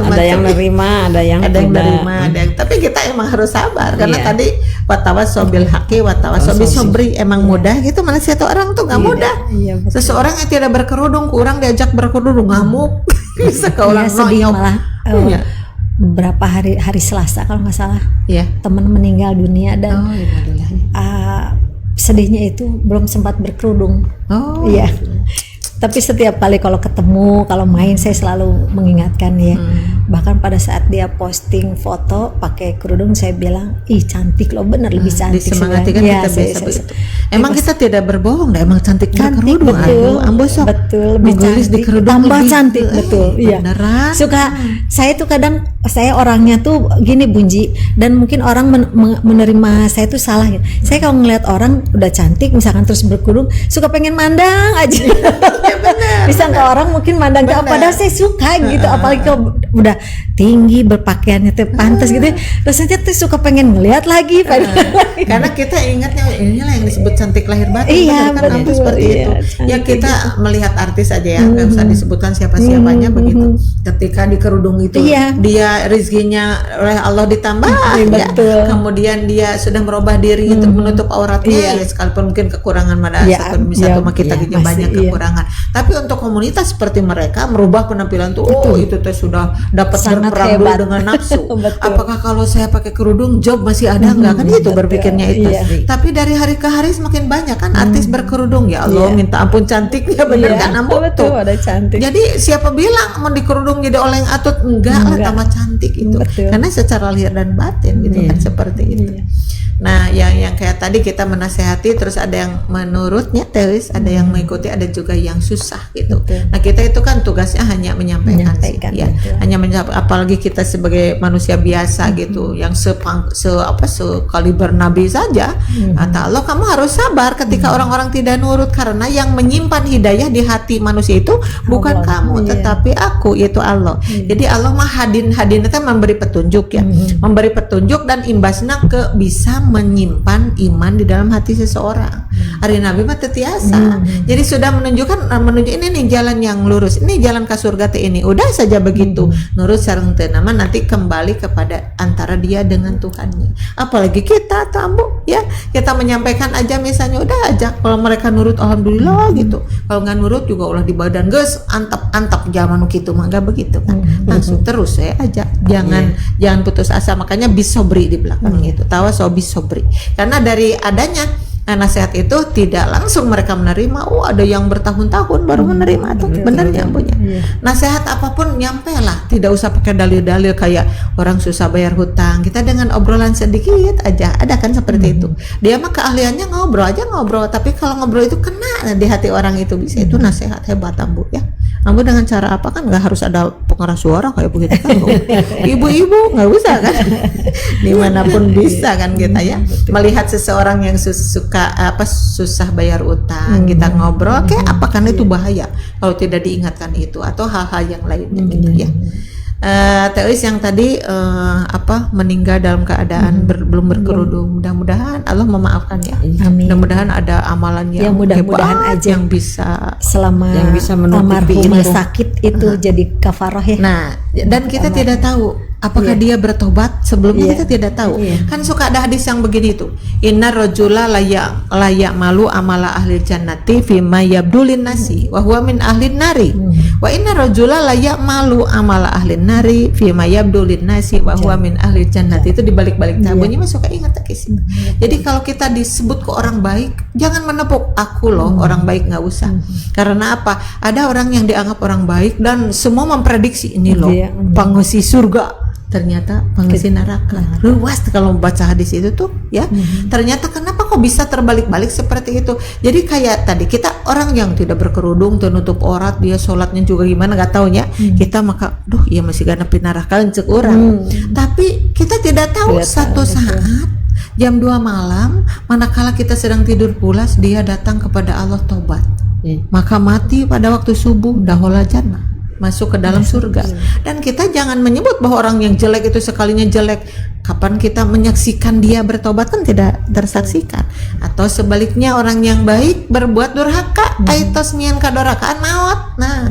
Ada yang menerima, ada yang menerima, tapi kita emang harus sabar karena tadi watawasobil haqi watawasobil sobri emang mudah gitu, mana satu orang tuh nggak mudah. Seseorang yang tidak berkerudung, kurang diajak berkerudung ngamuk, bisa ke orang sedih malah. Beberapa hari Selasa kalau nggak salah, teman meninggal dunia dan sedihnya itu belum sempat berkerudung. Iya. Tapi setiap kali kalau ketemu, kalau main saya selalu mengingatkan ya. Bahkan pada saat dia posting foto pakai kerudung saya bilang, ih cantik loh, bener lebih cantik. Disemangati kan kita biasa begitu. Emang kita tidak berbohong, emang cantik berkerudung. Betul, betul, lebih cantik, di kerudung tambah lebih, cantik, betul. Iya. Suka saya tuh kadang saya orangnya tuh gini Bunji, dan mungkin orang menerima saya tuh salah gitu. Saya kalau ngeliat orang udah cantik misalkan terus berkerudung suka pengen mandang aja. Bisa ke orang mungkin mandang ke padahal saya suka gitu, apalagi kalau udah tinggi berpakaiannya tuh pantas gitu, rasanya tuh suka pengen ngeliat lagi. Karena kita ingatnya inilah yang disebut cantik lahir batin. Iya, kan betul, seperti itu. Ya kita melihat artis aja ya, nggak usah disebutkan siapa-siapanya begitu. Ketika di kerudung itu dia rezekinya oleh Allah ditambah, ya. Kemudian dia sudah merubah diri untuk menutup auratnya, ya sekalipun mungkin kekurangan pada satu kita juga banyak kekurangan. Tapi untuk komunitas seperti mereka merubah penampilan tuh, itu teh sudah dapat berperang dulu dengan nafsu. Apakah kalau saya pakai kerudung job masih ada nggak kan itu berpikirnya itu. Tapi dari hari ke hari semakin banyak kan artis berkerudung, ya Allah minta ampun cantiknya bener kan Ambu tuh. Jadi siapa bilang mau dikerudung jadi oleng atut, enggak lah tambah cantik itu. Karena secara lahir dan batin gitu kan seperti itu. Nah, yang kayak tadi kita menasehati, terus ada yang menurutnya teris, ada yang mengikuti, ada juga yang susah gitu. Betul. Nah, kita itu kan tugasnya hanya menyampaikan sih, ya. betul. Hanya apalagi kita sebagai manusia biasa gitu, yang sekaliber nabi saja. Kata Allah, kamu harus sabar ketika orang-orang tidak nurut, karena yang menyimpan hidayah di hati manusia itu bukan Allah. kamu, tetapi aku, yaitu Allah. Jadi Allah mah hadin itu memberi petunjuk ya, memberi petunjuk dan imbasnya ke bisa menyimpan iman di dalam hati seseorang. Hari Nabi mah tetiasa. Jadi sudah menunjuk ini nih jalan yang lurus, ini jalan ke surga teh ini. Udah saja begitu. Nurut sareng teu nama nanti kembali kepada antara dia dengan Tuhannya. Apalagi kita tamu ya, kita menyampaikan aja misalnya udah aja, kalau mereka nurut alhamdulillah gitu. Kalau nggak nurut juga ulah di badan geus antap zaman gitu mah enggak begitu kan. Langsung terus saya aja. Jangan putus asa. Makanya bisobri di belakang itu. Tawasobi sobri. Karena dari adanya nasihat itu tidak langsung mereka menerima. Ada yang bertahun-tahun baru menerima tuh. Benar nyampunya. Nasihat apapun nyampe lah. Tidak usah pakai dalil-dalil kayak orang susah bayar hutang. Kita dengan obrolan sedikit aja. Ada kan seperti itu. Dia mah keahliannya ngobrol. Tapi kalau ngobrol itu kena di hati orang itu bisa. Itu nasihat hebat Ambu ya. Ambu dengan cara apa kan nggak harus ada pengeras suara kayak begitu kan. Ibu-ibu nggak usah kan. Dimanapun bisa kan kita ya. Melihat seseorang yang susah bayar utang, kita ngobrol kayak apa, karena itu bahaya kalau tidak diingatkan itu atau hal-hal yang lainnya gitu ya. Teis yang tadi meninggal dalam keadaan belum berkerudung, mudah-mudahan Allah memaafkan ya. Amin. Mudah-mudahan ada amalan yang mudah-mudahan hebat, aja yang bisa selama yang bisa menutupi almarhumah itu. sakit itu jadi kafaroh ya. Nah, dan kita tidak tahu apakah dia bertobat sebelumnya, kita tidak tahu. Kan suka ada hadis yang begini tuh. Inna rajula layak malu amala ahli jannati fima yabdulin nasi wa huwa min ahli nari. Wa inna rajula layak malu amala ahli nari fima yabdulin nasi wa huwa min ahli jannati. Itu dibalik-balik tabunyi mah suka ingat tak sih. Jadi kalau kita disebut ke orang baik, jangan menepuk aku loh orang baik, nggak usah. Karena apa? Ada orang yang dianggap orang baik dan semua memprediksi ini loh pengisi surga. Ternyata pengisi neraka. Luas kalau membaca hadis itu tuh ya. Ternyata kenapa kok bisa terbalik-balik seperti itu? Jadi kayak tadi kita orang yang tidak berkerudung, tutup aurat, dia sholatnya juga gimana nggak taunya. Kita maka iya masih gak nepi neraka cek orang. Tapi kita tidak tahu satu saat jam 2 malam manakala kita sedang tidur pulas, dia datang kepada Allah tobat. Maka mati pada waktu subuh dahola jannah, masuk ke dalam surga. Dan kita jangan menyebut bahwa orang yang jelek itu sekalinya jelek. Kapan kita menyaksikan dia bertobat kan tidak tersaksikan. Atau sebaliknya orang yang baik berbuat durhaka, aitos mian kadoraka maut. Nah,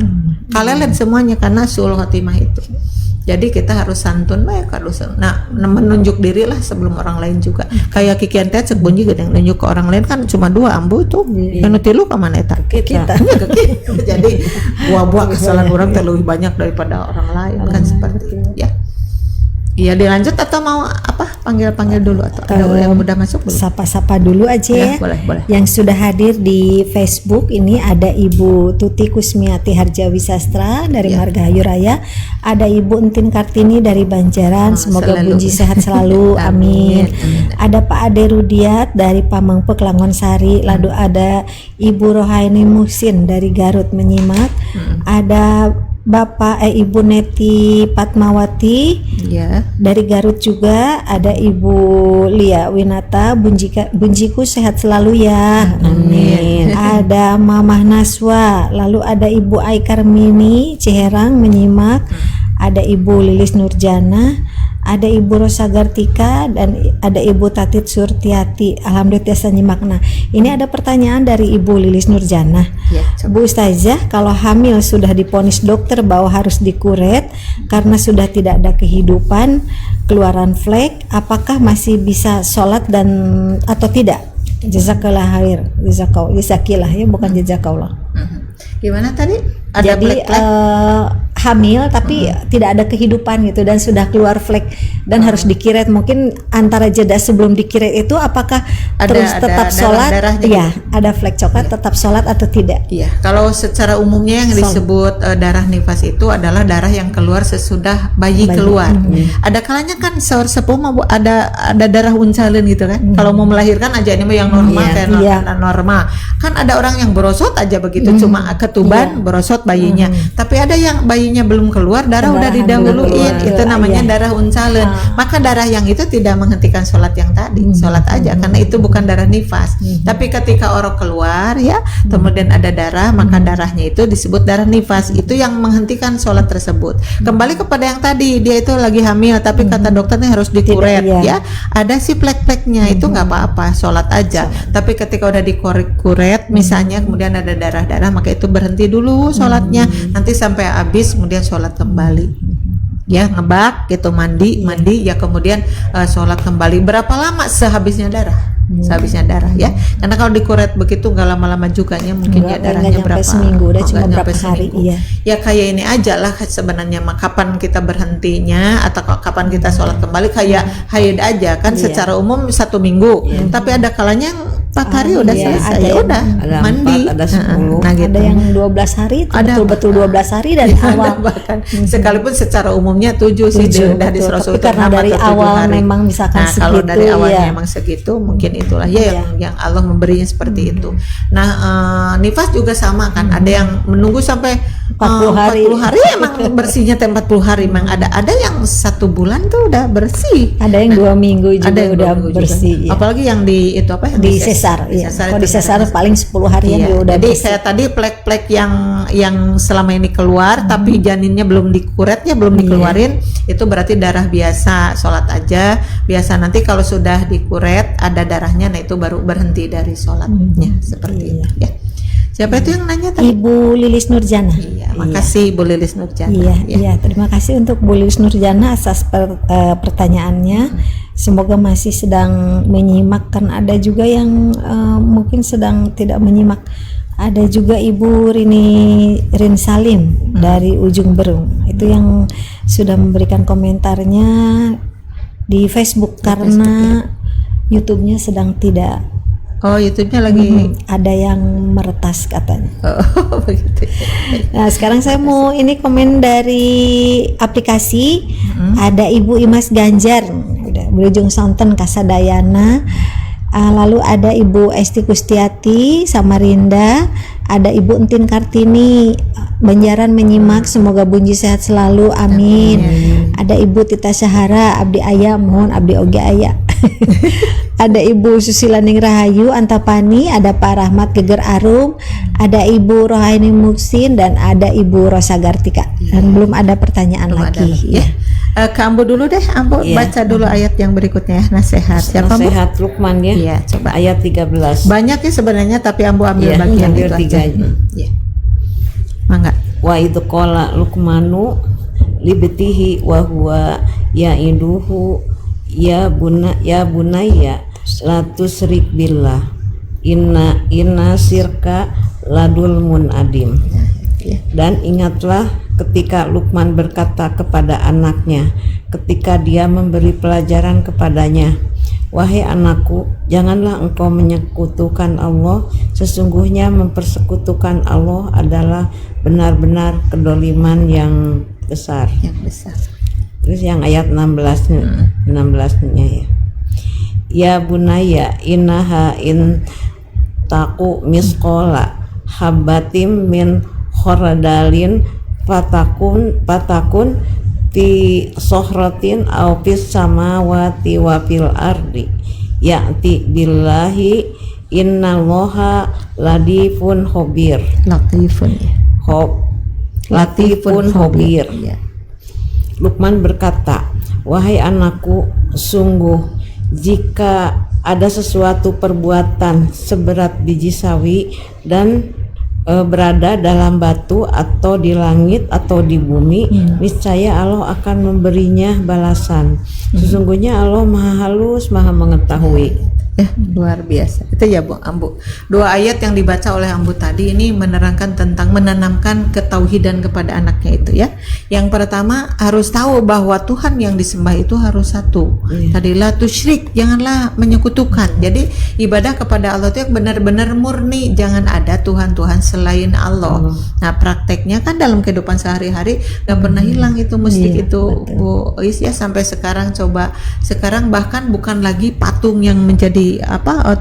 kalelet semuanya karena sul khotimah itu. Jadi kita harus santun baik harus. Nah, menunjuk diri lah sebelum orang lain juga. Kayak kikian teh cek bunyi gede nunjuk ke orang lain kan cuma 2 Ambu itu. Yang tilu ke mana eta? Kita. Jadi buah-buah kesalahan orang lebih banyak daripada orang lain kan seperti itu ya. Iya, dilanjut atau mau panggil dulu atau ada yang udah masuk belum? Sapa-sapa dulu aja ya. Boleh. Yang sudah hadir di Facebook ini ada Ibu Tuti Kusmiati Harjawi Sastra dari Margahayu Raya, ada Ibu Entin Kartini dari Banjaran, semoga Bunji sehat selalu, amin. Ada Pak Ade Rudiat dari Pamengpek Langon Sari, lalu ada Ibu Rohaini Muhsin dari Garut menyimak, ada Ibu Neti Patmawati dari Garut juga, ada Ibu Lia Winata, Bunjiku sehat selalu ya, amin. Ada Mamah Naswa, lalu ada Ibu Ai Karmini Ciherang menyimak, ada Ibu Lilis Nurjana, ada Ibu Rosa Gartika, dan ada Ibu Tatit Surtiati. Alhamdulillah biasa nyimak. Nah, ini ada pertanyaan dari Ibu Lilis Nurjana. Bu Ustazah, kalau hamil sudah diponis dokter bahwa harus dikuret karena sudah tidak ada kehidupan, keluaran flek, apakah masih bisa sholat dan atau tidak? Jazakallah khair. Jazakillah ya, bukan jazakallah. Gimana tadi? Ada jadi hamil tapi tidak ada kehidupan gitu dan sudah keluar flek dan harus dikiret. Mungkin antara jeda sebelum dikiret itu apakah terus tetap sholat? Iya, ada flek coklat tetap sholat atau tidak? Iya, kalau secara umumnya yang disebut darah nifas itu adalah darah yang keluar sesudah bayi keluar. Ada kalanya kan sahur sepuh ada darah uncalen gitu kan. Kalau mau melahirkan aja ini mah yang normal kayak normal. Kan ada orang yang berosot aja begitu cuma ketuban berosot bayinya. Tapi ada yang bayinya belum keluar darah udah didahuluin. Itu namanya darah uncalen. Maka darah yang itu tidak menghentikan sholat yang tadi. Sholat aja karena itu bukan darah nifas. Tapi ketika orang keluar ya, kemudian ada darah, maka darahnya itu disebut darah nifas. Itu yang menghentikan sholat tersebut. Kembali kepada yang tadi, dia itu lagi hamil, tapi kata dokternya harus dikuret ya. Ada si plek-pleknya itu nggak apa-apa, sholat aja. Tapi ketika udah dikuret, misalnya kemudian ada darah-darah, maka itu berhenti dulu sholatnya. Nanti sampai habis, kemudian sholat kembali. Ya ngebak gitu mandi ya kemudian sholat kembali. Berapa lama sehabisnya darah? Sehabisnya darah ya, karena kalau dikuret begitu nggak lama-lama juga ya, mungkin ya darahnya berapa seminggu, udah cuma berapa hari ya kayak ini aja lah sebenarnya. Kapan kita berhentinya atau kapan kita sholat kembali kayak haid aja kan, secara umum 1 minggu, tapi ada kalanya 4 hari udah selesai ya udah mandi, 4, ada 10, nah gitu. Ada yang 12 hari itu betul-betul 12 hari dari awal bahkan sekalipun secara umumnya 7 sih dari Rasul, karena dari awal hari. Memang misalkan segitu, kalau dari awalnya memang segitu mungkin itulah ya yang Allah memberinya seperti itu. Nah nifas juga sama kan, ada yang menunggu sampai 40 hari emang bersihnya 40 hari, memang ada yang 1 bulan tuh udah bersih, ada yang 2 minggu juga udah bersih juga. Apalagi yang di itu apa di sesar ya. Kalau di sesar paling 10 hari ya udah jadi bersih. Saya tadi plek-plek yang selama ini keluar tapi janinnya belum dikuretnya belum dikeluarin, itu berarti darah biasa, sholat aja biasa. Nanti kalau sudah dikuret ada darahnya, nah itu baru berhenti dari sholatnya seperti itu ya. Siapa itu yang nanya tadi? Ibu Lilis Nurjana. Iya, makasih Ibu Lilis Nurjana. Iya, terima kasih untuk Bu Lilis Nurjana atas pertanyaannya. Semoga masih sedang menyimak, kan ada juga yang mungkin sedang tidak menyimak. Ada juga Ibu Rin Salim dari Ujung Berung. Itu yang sudah memberikan komentarnya di Facebook karena YouTube-nya sedang tidak. Oh, YouTube-nya lagi ada yang meretas katanya. Oh, begitu. Nah, sekarang saya mau ini komen dari aplikasi. Ada Ibu Imas Ganjar, udah berujung sonten Kasadayana. Lalu ada Ibu Esti Kustiati Samarinda, ada Ibu Entin Kartini Banjaran menyimak, semoga Bunji sehat selalu, amin. Ada Ibu Tita Syahara, abdi aya, mohon abdi oge aya. Ada Ibu Susila Ning Rahayu Antapani, ada Pak Rahmat Geger Arum, ada Ibu Rohaini Muksin, dan ada Ibu Rosa Gartika. Dan belum ada pertanyaan lagi. Ya. Ke Ambo dulu deh, Ambo baca dulu ayat yang berikutnya ya, nasihat. Siapa nasihat Luqman ya? Iya, coba ayat 13. Banyak ya sebenarnya, tapi Ambo ambil bagian itu aja. Iya. Mangga. Wa idh qala Luqmanu libtihi wa huwa ya'iduhu ya bunayya la tusyrik billah inna syirka ladulmun adim. Dan ingatlah ketika Luqman berkata kepada anaknya ketika dia memberi pelajaran kepadanya, wahai anakku, janganlah engkau menyekutukan Allah, sesungguhnya mempersekutukan Allah adalah benar-benar kedoliman yang besar. Terus yang ayat 16-nya ya. Ya bunaya innaha in taku misqala habatim min khordalin patakun fi sohratin aw fis samawati wa fil ardi ya'ti billahi innallaha latifun khabir. Latifun khabir. Luqman berkata, wahai anakku, sungguh jika ada sesuatu perbuatan seberat biji sawi dan berada dalam batu atau di langit atau di bumi, niscaya Allah akan memberinya balasan. Sesungguhnya Allah maha halus, maha mengetahui. Ya, luar biasa. Itu ya Bu Ambu. 2 ayat yang dibaca oleh Ambu tadi ini menerangkan tentang menanamkan ketauhidan kepada anaknya itu ya. Yang pertama harus tahu bahwa Tuhan yang disembah itu harus satu. Tadi la tusyrik, janganlah menyekutukan. Jadi ibadah kepada Allah itu yang benar-benar murni, jangan ada Tuhan-Tuhan selain Allah. Nah, prakteknya kan dalam kehidupan sehari-hari gak pernah hilang itu musik itu Bu Ois ya, sampai sekarang sekarang bahkan bukan lagi patung yang menjadi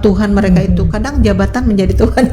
Tuhan mereka itu, kadang jabatan menjadi Tuhan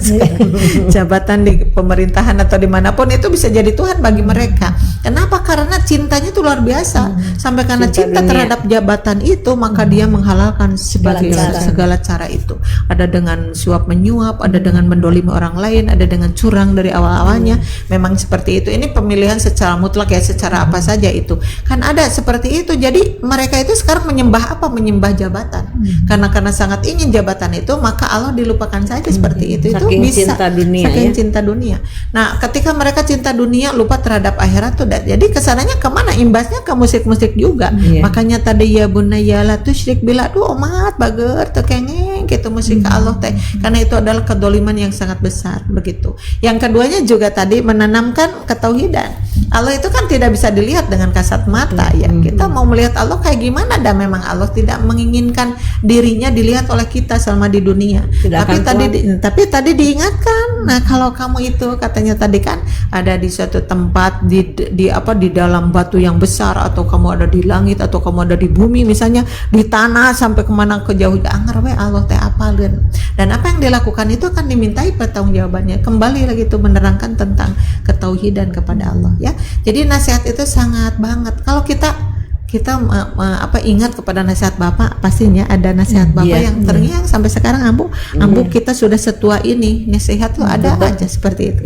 jabatan di pemerintahan atau dimanapun itu bisa jadi Tuhan bagi mereka. Kenapa? Karena cintanya itu luar biasa, sampai karena cinta terhadap jabatan itu maka dia menghalalkan segala cara itu. Ada dengan suap menyuap, ada dengan mendolimi orang lain, ada dengan curang dari awal-awalnya. Memang seperti itu. Ini pemilihan secara mutlak ya, secara apa saja itu kan ada seperti itu. Jadi mereka itu sekarang menyembah apa? Menyembah jabatan. Karena sangat ingin jabatan itu, maka Allah dilupakan saja seperti itu. Saking Itu bisa cinta dunia, saking ya? cinta dunia. Nah, ketika mereka cinta dunia lupa terhadap akhirat tuh, jadi kesananya kemana? Imbasnya ke musik-musik juga. Makanya tadi ya bunayya la tusyrik billah, umat bager teu kengeng gitu musik ke Allah teh, karena itu adalah kedoliman yang sangat besar begitu. Yang keduanya juga tadi menanamkan ketauhidan. Allah itu kan tidak bisa dilihat dengan kasat mata ya. Kita mau melihat Allah kayak gimana? Dan memang Allah tidak menginginkan dirinya dilihat oleh kita selama di dunia. Tapi tadi diingatkan. Nah, kalau kamu itu katanya tadi kan ada di suatu tempat di dalam batu yang besar, atau kamu ada di langit, atau kamu ada di bumi misalnya, di tanah sampai kemana ke jauh, anger we Allah teh apalin. Dan apa yang dilakukan itu akan dimintai pertanggungjawabannya. Kembali lagi itu menerangkan tentang ketauhidan kepada Allah ya. Jadi nasihat itu sangat banget. Kalau kita ingat kepada nasihat Bapak, pastinya ada nasihat Bapak yang terngiang sampai sekarang. Ambu kita sudah setua ini, nasihat tuh ada aja seperti itu.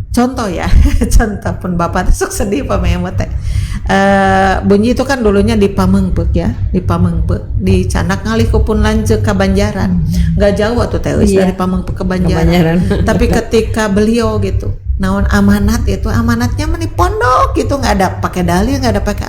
Contoh ya, contoh pun Bapak sok sedih Pak Memot teh. Bunyi itu kan dulunya di Pamengpeuk ya, di Pamengpeuk, di Canak ngalih pun lanjut ke Banjaran. Gak jauh tuh teh dari Pamengpeuk ke Banjaran. Tapi ketika beliau gitu, naon amanat itu, amanatnya meni pondok gitu, nggak ada pakai dalil, nggak ada pakai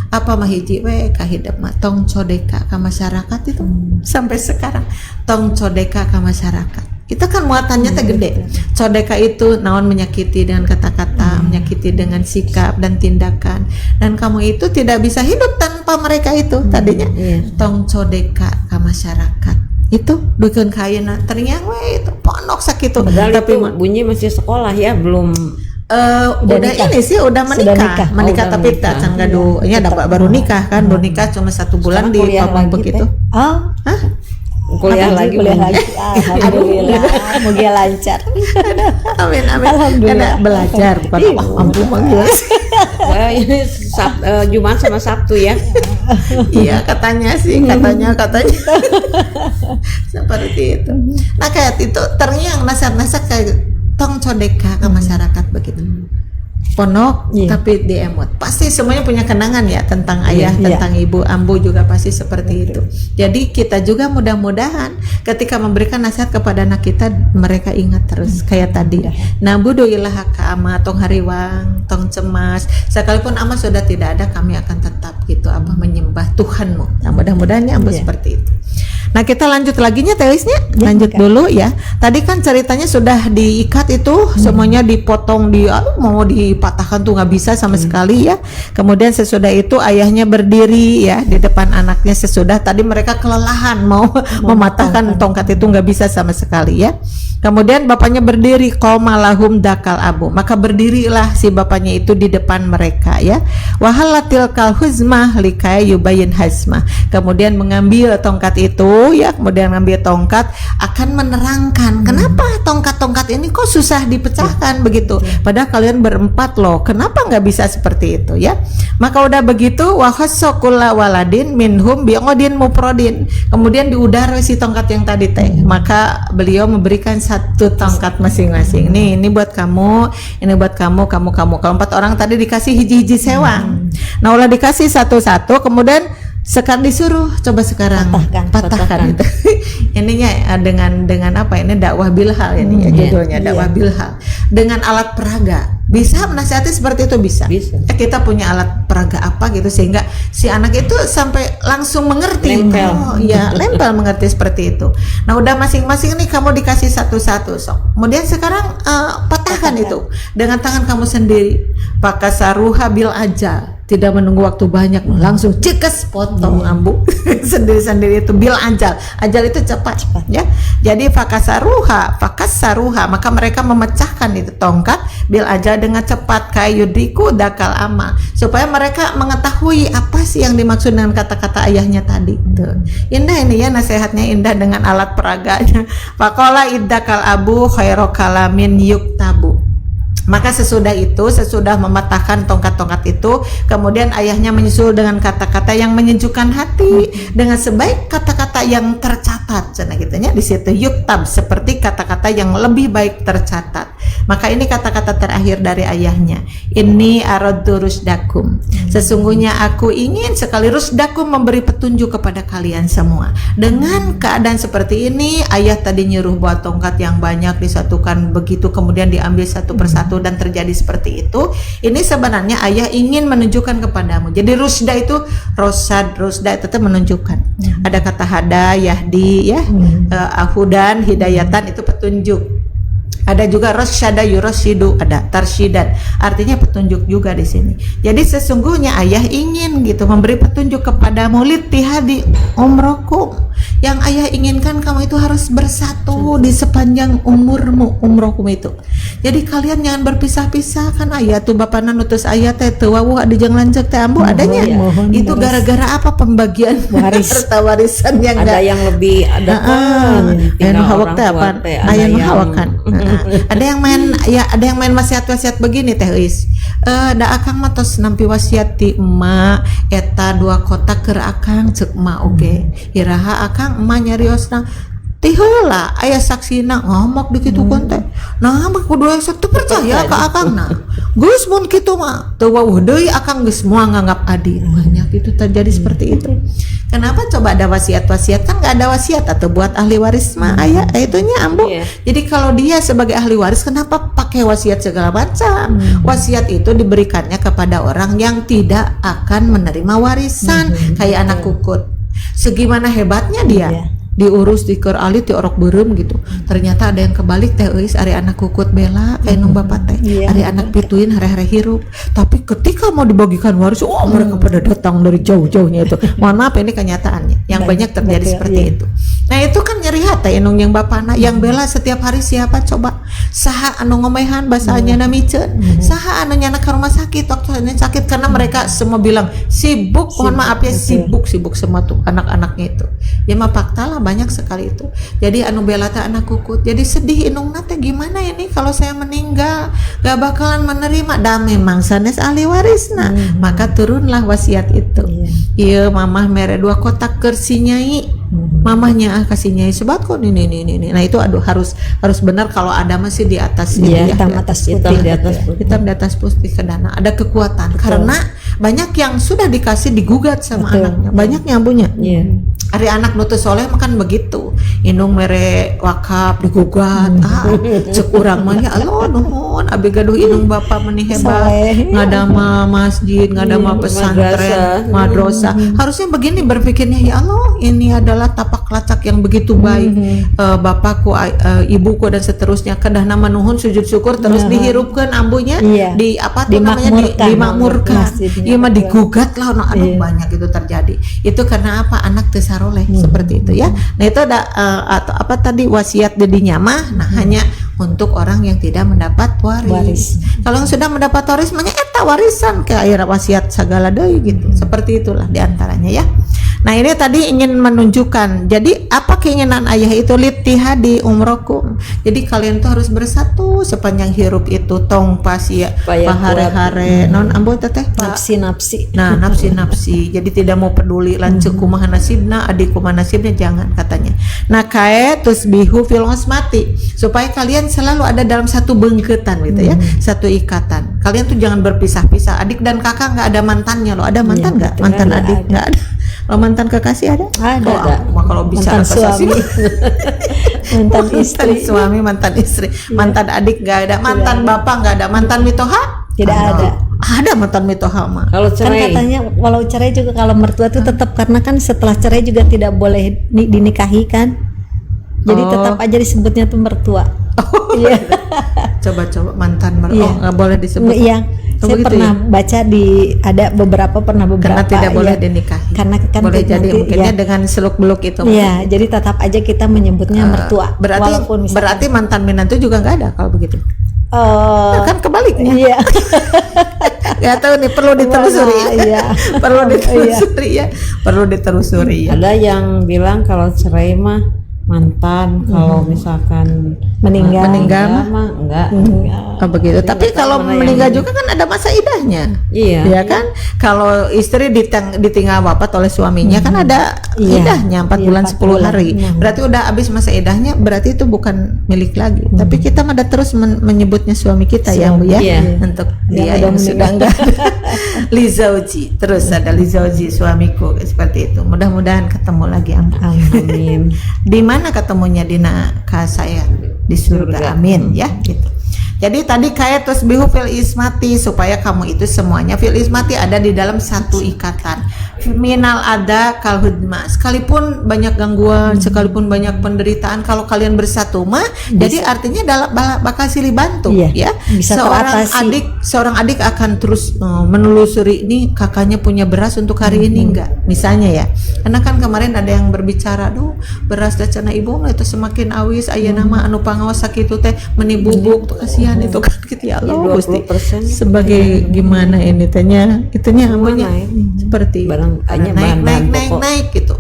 apa mah hiji we ka hidup mah tong codeka ka masyarakat itu. Sampai sekarang tong codeka ka masyarakat. Kita kan muatannya teh gede. Codeka itu naon, menyakiti dengan kata-kata, menyakiti dengan sikap dan tindakan. Dan kamu itu tidak bisa hidup tanpa mereka itu tadinya. Tong codeka ka masyarakat. Itu dukeun kayeuna terngiang we itu pondok sakitu. Tapi bunyi masih sekolah ya, belum udah ini sih udah menikah tapi tak canggadu ini ada baru nikah kan, baru nikah cuma 1 bulan di Pamengpeuk itu. Kuliah lagi. Alhamdulillah, moga lancar. Amin. Alhamdulillah. Karena belajar bukan mampu manggil. Ini Jumat sama Sabtu ya. Iya katanya seperti itu. Nah kayak itu terngiang nasihat-nasihat kayak tong codeka ke masyarakat begitu. Pondok tapi diemot. Pasti semuanya punya kenangan ya tentang ayah, tentang ibu. Ambu juga pasti seperti itu. Jadi kita juga mudah-mudahan ketika memberikan nasihat kepada anak kita, mereka ingat terus kayak tadi. Nabuduillah ka ama tong hariwang, tong cemas. Sekalipun ama sudah tidak ada, kami akan tetap gitu menyembah Tuhanmu. Nah, mudah-mudahan Ambu seperti itu. Nah, kita lanjut lagi nya telisnya. Lanjut dulu ya. Tadi kan ceritanya sudah diikat itu, semuanya dipotong, mau dipatahkan tuh nggak bisa sama sekali ya. Kemudian sesudah itu ayahnya berdiri ya di depan anaknya. Sesudah tadi mereka kelelahan mau mematahkan tongkat itu, nggak bisa sama sekali ya. Kemudian bapaknya berdiri, qoma lahum dakal abu, maka berdirilah si bapaknya itu di depan mereka ya. Wahalatil kal huzmah likaya yubayin hazmah, kemudian mengambil tongkat itu ya, kemudian mengambil tongkat akan menerangkan kenapa tongkat-tongkat ini kok susah dipecahkan begitu, padahal kalian berempat loh, kenapa nggak bisa seperti itu ya. Maka udah begitu wahassokulla waladin minhum bi'odin muprodin, kemudian diudar si tongkat yang tadi teh, maka beliau memberikan 1 tongkat masing-masing. Ini buat kamu, ini buat kamu. Kalau 4 orang tadi dikasih hiji-hiji sewang. Nah, ulah dikasih satu-satu, kemudian sekarang disuruh coba sekarang patahkan itu. Ininya dengan apa ini, dakwah bilhal ini ya judulnya, dakwah bilhal dengan alat peraga. Bisa menasihati seperti itu bisa. Kita punya alat peraga apa gitu sehingga si anak itu sampai langsung mengerti. Nempel. Oh iya, nempel mengerti seperti itu. Nah udah masing-masing nih kamu dikasih satu-satu sok. Kemudian sekarang patahkan itu dengan tangan kamu sendiri. Pakasaruha bil ajal. Tidak menunggu waktu banyak, langsung cekes potong ambu sendiri-sendiri itu bil ajal. Ajal itu cepat ya. Jadi fakasaruha, maka mereka memecahkan itu tongkat bil ajal dengan cepat kayudiku dakal ama, supaya mereka mengetahui apa sih yang dimaksud dengan kata-kata ayahnya tadi. Tuh. Indah ini ya nasihatnya, indah dengan alat peraganya. Faqala iddakal abu khairu kalamin yuktabu. Maka sesudah mematahkan tongkat-tongkat itu, kemudian ayahnya menyusul dengan kata-kata yang menyejukkan hati dengan sebaik kata-kata yang tercatat. Nah gitunya di situ yuktab, seperti kata-kata yang lebih baik tercatat. Maka ini kata-kata terakhir dari ayahnya. Inni aradtu rusdakum. Sesungguhnya aku ingin sekali rusdakum, memberi petunjuk kepada kalian semua. Dengan keadaan seperti ini, ayah tadi nyuruh buat tongkat yang banyak disatukan begitu, kemudian diambil satu persatu dan terjadi seperti itu. Ini sebenarnya ayah ingin menunjukkan kepadamu. Jadi rusda itu rusda itu menunjukkan. Ada kata hada, yahdi ya, ahudan, hidayatan itu petunjuk. Ada juga rasyada yurasyidu, ada tarsyidan, artinya petunjuk juga di sini. Jadi sesungguhnya ayah ingin gitu memberi petunjuk kepadamu litihadi umrokum. Yang ayah inginkan kamu itu harus bersatu di sepanjang umrokum itu. Jadi kalian jangan berpisah-pisah, kan ayah tuh bapana nutus ayah teh teu wawuh adi jeung lanceuk teh ambu adanya. Itu gara-gara apa? Pembagian harta warisan yang ada yang lebih ada anu hawak teh apa? Aya nu hawakan. Ada yang main wasiat-wasiat begini teh euis. Da akang mah tos nampi wasiat ti emak eta 2 kotak keur akang ceuk emak oge. Iraha akang emak nyariosna ti heula aya saksina ngomong di kitu kon teh. Nah mah kudu aya teu percaya ka akangna. Geus mun kitu mah teu wawuh deui akang geus moal nganggap adil. Banyak itu terjadi seperti itu. Kenapa coba ada wasiat-wasiat? Kan nggak ada wasiat atau buat ahli waris mah ayah itunya ambu. Jadi kalau dia sebagai ahli waris kenapa pakai wasiat segala macam? Wasiat itu diberikannya kepada orang yang tidak akan menerima warisan, kayak anak kukut. Segimana hebatnya dia diurus di keur alit di orok beureum gitu. Ternyata ada yang kebalik teh euis ari anak kukut bela kayak nu bapak teh. Ari anak pituin hare-hare hirup. Tapi ketika mau dibagikan waris, mereka pada datang dari jauh-jauhnya itu. Mohon maaf ini kenyataannya. Yang banyak terjadi seperti itu. Nah, itu kan nyeri hati enung yang bapana yang bela setiap hari siapa coba? Saha anu ngomehan bahasanya namiceun. Saha anu nyana ke rumah sakit waktu ini sakit karena mereka semua bilang sibuk. Mohon maaf ya sibuk semua tuh anak-anaknya itu. Ya mah fakta lah banyak sekali itu. Jadi anu bela teh anak kukut. Jadi sedih inungna teh gimana ini kalau saya meninggal gak bakalan menerima. Dah memang sanes ahli warisna. Maka turunlah wasiat itu. Iya mamah mere 2 kotak keur si nyai. Mamahnya kasih nyai sebat kok ini. Nah itu harus benar kalau ada masih di atas hitam atas putih hitam di atas putih ke dana ada kekuatan. Karena banyak yang sudah dikasih digugat sama anaknya, banyak nyambunya. Hari anak nutus soleh makan begitu, inung mere wakaf digugat, cek urang mah ya Allah nuhun abi gaduh inung bapak meuni hebat, ngadama masjid, ngadama pesantren, madrasah. Harusnya begini berpikirnya, ya Allah ini adalah tapak lacak yang begitu baik, bapakku, ibuku dan seterusnya. Kedah nama nuhun sujud syukur terus dihirupkan ambunya, di apa tuh namanya dimakmurkan, iya mah digugat lah, aduh banyak itu terjadi. Itu karena apa? Anak tesaroleh seperti itu ya. Nah itu ada atau apa tadi wasiat jadinya mah, nah hanya untuk orang yang tidak mendapat waris. Kalau yang sudah mendapat waris, makanya eta warisan ke akhir wasiat segala deui gitu. Seperti itulah diantaranya ya. Nah ini tadi ingin menunjukkan, jadi apa keinginan ayah itu litihadi umrokum. Jadi kalian tuh harus bersatu sepanjang hirup itu tong pas ya pahare-hare non ambo teteh nafsi. Nah nafsi. Jadi tidak mau peduli lanceuk kumaha nasibna, adik kumaha nasibnya, jangan katanya. Nah kae tusbihu fil usmati, supaya kalian selalu ada dalam satu bengketan gitu ya, satu ikatan. Kalian tuh jangan berpisah-pisah. Adik dan kakak nggak ada mantannya loh. Ada mantan nggak? Mantan adik nggak ada. Kalau mantan kekasih ada? Ada. Oh, mah kalau bicara Mantan suami. Mantan istri. Mantan suami, mantan istri, mantan adik nggak ada, mantan bapak nggak ada, mantan mitoha Tidak ada. Ada mantan mitoha mah. Kalau Kan cerai, katanya walau cerai juga kalau mertua tuh tetap, karena kan setelah cerai juga tidak boleh dinikahi kan. Jadi Oh. tetap aja disebutnya tuh mertua. Iya. Coba mantan Iya. oh nggak boleh disebut. Iya. Oh, Saya begitu pernah baca ada beberapa karena tidak boleh ya. dinikahi. Karena kan boleh jadi nanti, mungkinnya ya. dengan seluk beluk itu. Iya, jadi tetap aja kita menyebutnya mertua. Walaupun misalkan, Berarti mantan menantu juga nggak ada kalau begitu. eh, Kan kebaliknya. iya. Nggak tahu nih, perlu ditelusuri. Iya. Perlu ditelusuri ya. Perlu ditelusuri ya. ada yang bilang kalau cerai mah mantan, kalau misalkan Meninggal. mah enggak. Oh, begitu. Tapi nggak tahu kalau mana yang meninggal juga kan ada masa idahnya. Iya. Ya kan, kalau istri ditinggal wafat oleh suaminya kan ada Iya. idahnya 4 Iya, bulan 4 10 bulan. hari. Berarti udah habis masa idahnya, berarti itu bukan milik lagi. Tapi kita ada terus menyebutnya suami kita ya, Bu ya. Iya. Untuk Yang dia udah yang sudah enggak. Lizauji, terus ada Lizauji suamiku seperti itu. Mudah-mudahan ketemu lagi, Amin. di mana ketemunya Dina saya di surga, amin ya gitu. Jadi tadi kayak tasbihu fil ismati, supaya kamu itu semuanya fil ismati ada di dalam satu ikatan. Minal ada kal hudma, sekalipun banyak gangguan, sekalipun banyak penderitaan, kalau kalian bersatu mah jadi artinya bakal silih bantu. Iya, Ya bisa teratasi. seorang adik akan terus menelusuri, ini kakaknya punya beras untuk hari ini enggak, misalnya ya. Karena kan kemarin ada yang berbicara, duh beras dacana ibu itu semakin awis, aya nama anu pangawas sakitu teh meni bubuk tuh, kasihan itu kan gitu ya Allah. Gusti 20% sebagai gimana ini tehnya itunya amunya naik. seperti Barang- hanya bahan-bahan pokok. naik gitu.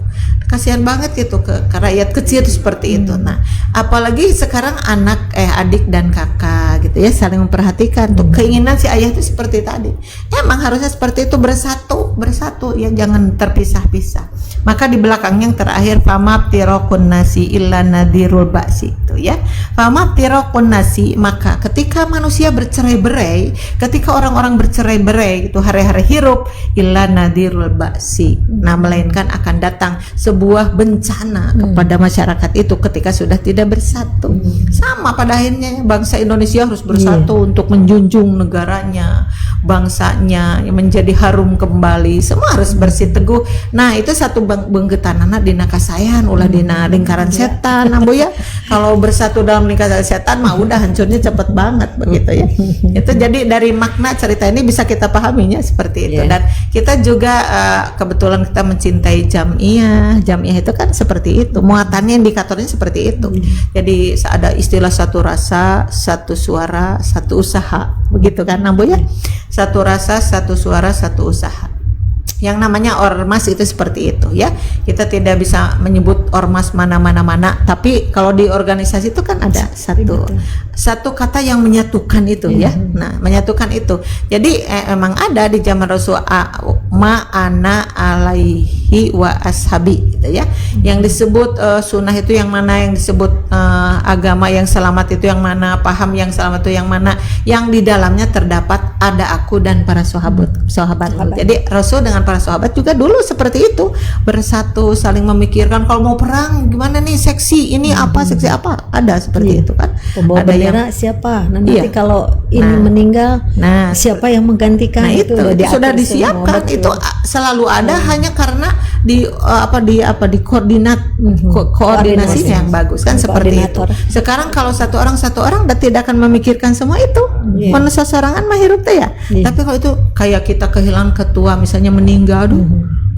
Kasihan banget gitu ke rakyat kecil itu seperti itu. Nah, apalagi sekarang adik dan kakak gitu ya, saling memperhatikan tuh. Keinginan si ayah itu seperti tadi. Emang harusnya seperti itu, bersatu ya, jangan terpisah-pisah. Maka di belakang yang terakhir fama tirokun nasi illa nadirul ba'si itu ya. Fama tirokun nasi, maka ketika manusia bercerai-berai, ketika orang-orang bercerai-berai itu hari-hari hirup illa nadirul ba'si. Nah, melainkan akan datang sebuah bencana kepada masyarakat itu ketika sudah tidak bersatu. Sama pada akhirnya bangsa Indonesia harus bersatu untuk menjunjung negaranya, bangsanya, menjadi harum kembali. Semua harus bersih teguh. Nah, itu satu benggetanana dina kasayan ulah dina lingkaran setan, ambo ya. Kalau bersatu dalam lingkaran setan mah udah hancurnya cepet banget begitu ya. Itu jadi dari makna cerita ini bisa kita pahaminya seperti itu. Dan kita juga kebetulan kita mencintai Jamiah itu kan seperti itu, muatannya indikatornya seperti itu. Jadi ada istilah satu rasa, satu suara, satu usaha, begitu kan Ambo ya. Satu rasa, satu suara, satu usaha. Yang namanya ormas itu seperti itu ya. Kita tidak bisa menyebut ormas mana, tapi kalau di organisasi itu kan ada satu kata yang menyatukan itu ya. Nah, menyatukan itu. Jadi emang ada di zaman Rasul ma'ana alaihi wa ashabi gitu ya. Yang disebut sunnah itu yang mana, yang disebut agama yang selamat itu yang mana, paham yang selamat itu yang mana, yang di dalamnya terdapat ada aku dan para sahabat. Jadi Rasul dengan para sahabat juga dulu seperti itu, bersatu, saling memikirkan kalau mau perang gimana nih, seksi ini apa, seksi apa, ada seperti itu kan. Pembawa Ada bendera siapa? Nanti Iya. kalau ini meninggal, Nah, siapa yang menggantikan? nah itu diatur sudah semua. disiapkan, Betul. itu selalu ada, hanya karena di koordinat koordinasinya yang bagus kan, seperti itu. Koordinator. Sekarang kalau satu orang udah tidak akan memikirkan semua itu. Mana sosorangan mah hirup teh ya. Tapi kalau itu kayak kita kehilangan ketua misalnya meninggal, aduh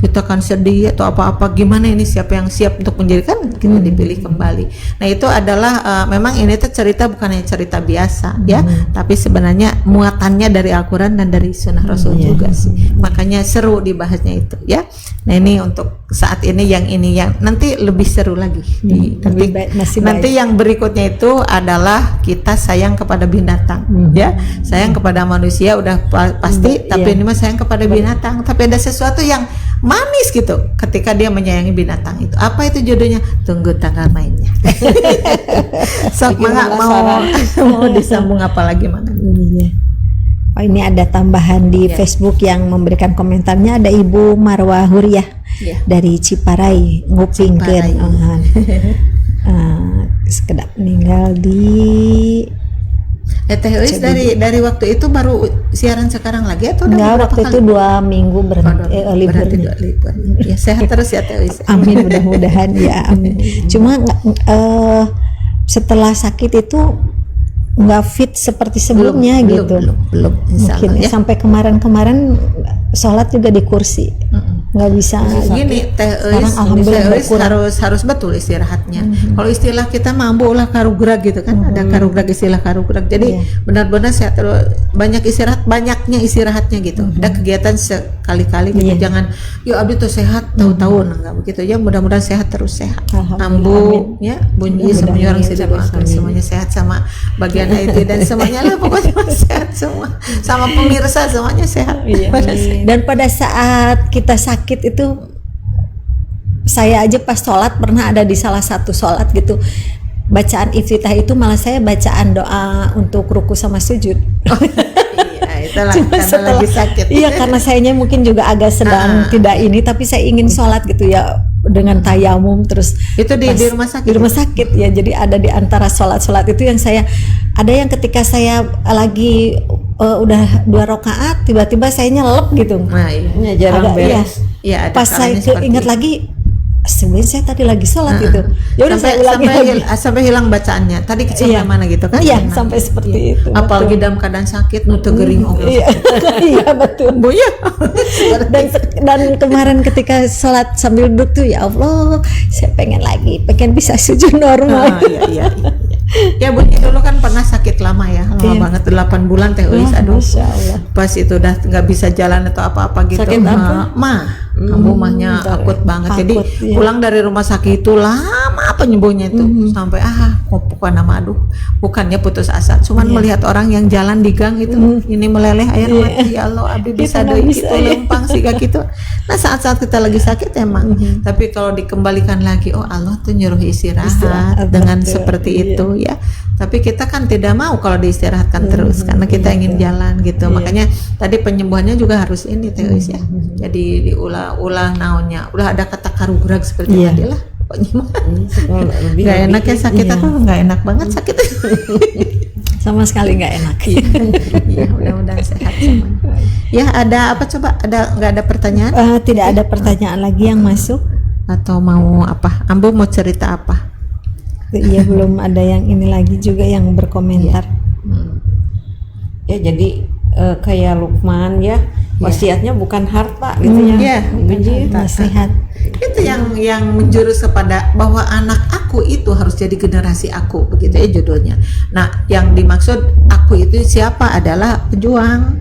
kita kan sedih atau apa-apa, gimana ini, siapa yang siap untuk menjadikan kita dipilih kembali. Nah, itu adalah memang ini tuh cerita bukan hanya cerita biasa ya, tapi sebenarnya muatannya dari Al-Quran dan dari Sunnah Rasul juga sih. Makanya seru dibahasnya itu ya. Nah, ini untuk saat ini yang nanti lebih seru lagi. Nanti yang berikutnya itu adalah kita sayang kepada binatang ya. Sayang kepada manusia udah pasti, tapi ini mah sayang kepada binatang. Tapi ada sesuatu yang manis gitu ketika dia menyayangi binatang itu. Apa itu jodohnya? Tunggu tanggal mainnya. Sok mau disambung apa lagi Mang? Oh, ini ada tambahan di Facebook yang memberikan komentarnya, ada Ibu Marwah Huriyah. Iya. dari Ciparai ngupingkeun. Ciparai. Sekedap meninggal di Teh Uis dari waktu itu baru siaran sekarang lagi atau udah enggak, beberapa waktu kali? itu 2 minggu Berarti liburnya. libur. Ya sehat terus ya Teh Uis. Amin, mudah-mudahan ya, amin. Cuma setelah sakit itu nggak fit seperti sebelumnya gitu. belum insya Mungkin Allah, ya. sampai kemarin sholat juga di kursi, nggak bisa. Gini Teh Sekarang Uis alhamdulillah berkurang. harus betul istirahatnya. Kalau istilah kita mampu ulah karugrag gitu kan, ada karugrag, istilah karugrag. Jadi benar-benar sehat terus, banyaknya istirahatnya gitu. Ada kegiatan sekali-kali gitu. Jangan yuk abdi tuh sehat tahu-tahu enggak begitu ya. Mudah-mudahan sehat terus sehat. Ambu ya, Bunyi semuanya orang sudah doakan semuanya sehat, sama bagian IT dan semuanya lah pokoknya sehat semua. Sama pemirsa semuanya sehat. Dan pada saat kita sakit itu, saya aja pas sholat pernah ada di salah satu sholat gitu, bacaan iftitah itu malah saya bacaan doa untuk ruku sama sujud. Iya, itulah Cuma karena lagi sakit. Iya, karena sayanya mungkin juga agak sedang tidak ini, tapi saya ingin sholat gitu ya dengan tayamum terus. Itu di rumah sakit. Di rumah sakit ya, jadi ada di antara sholat itu yang saya ada yang ketika saya lagi udah 2 rakaat tiba-tiba saya nyelep gitu. Nah, iya. Ya, jarang Agak, beres. Iya, ada Pas saya kalanya seperti ingat itu. lagi, sebenarnya saya tadi lagi sholat gitu. Ya udah saya ulangi lagi. sampai hilang bacaannya. Tadi sampai mana gitu kan? Iya, Hilang. sampai seperti itu. Apalagi dalam keadaan sakit, nu teu geuring oge. Iya, iya betul. Bu ya. Dan kemarin ketika sholat sambil duduk tuh, ya Allah, saya pengen bisa sujud normal. Iya. Ya Bunyi dulu kan pernah sakit lama ya, lama banget 8 bulan Teh Uis. Aduh, Masya Allah. pas itu udah nggak bisa jalan atau apa-apa gitu. Sakit apa? Ambu mahnya akut banget. Jadi iya. pulang dari rumah sakit itu lama penyembuhnya itu sampai bukan nama aduh, bukannya putus asa, cuman melihat orang yang jalan di gang itu ini meleleh air mata, ya Allah abdi bisa Kita deui bisa, gitu ya. lempang siga gitu. Nah saat-saat kita lagi sakit emang, tapi kalau dikembalikan lagi, oh Allah tuh nyuruh istirahat dengan betul. seperti Iya. itu ya. Tapi kita kan tidak mau kalau diistirahatkan terus karena kita ingin jalan gitu. Makanya tadi penyembuhannya juga harus ini Teh Uis ya. Jadi diulah naonnya. Ulah ada kata karugrag seperti tadi lah. Pokoknya nggak enak ya sakit aku nggak enak banget sakit. Sama sekali nggak enak. Ya mudah-mudahan sehat semua. Ya ada apa coba? Nggak ada pertanyaan Tidak ada pertanyaan lagi yang masuk. atau mau apa? Ambo mau cerita apa? Iya, belum ada yang ini lagi juga yang berkomentar. Ya jadi kayak Lukman ya, wasiatnya bukan harta gitu ya. Iya, Benci. Nasihat. Itu yang menjurus kepada bahwa anak aku itu harus jadi generasi aku, begitu ya judulnya. Nah, yang dimaksud aku itu siapa adalah pejuang,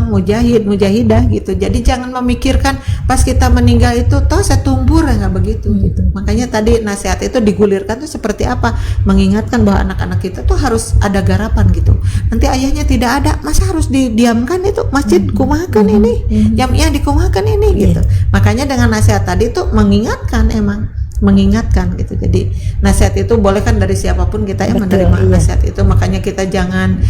mujahid, mujahidah gitu. Jadi jangan memikirkan pas kita meninggal itu toh saya tumbur, nggak begitu gitu. Makanya tadi nasihat itu digulirkan tuh seperti apa? Mengingatkan bahwa anak-anak kita tuh harus ada garapan gitu. Nanti ayahnya tidak ada, masa harus didiamkan itu masjid kumahakan ini, jamiah dikumahakan ini gitu. Makanya dengan nasihat tadi tuh mengingatkan gitu. Jadi nasihat itu boleh kan dari siapapun kita yang menerima nasihat itu. Makanya kita jangan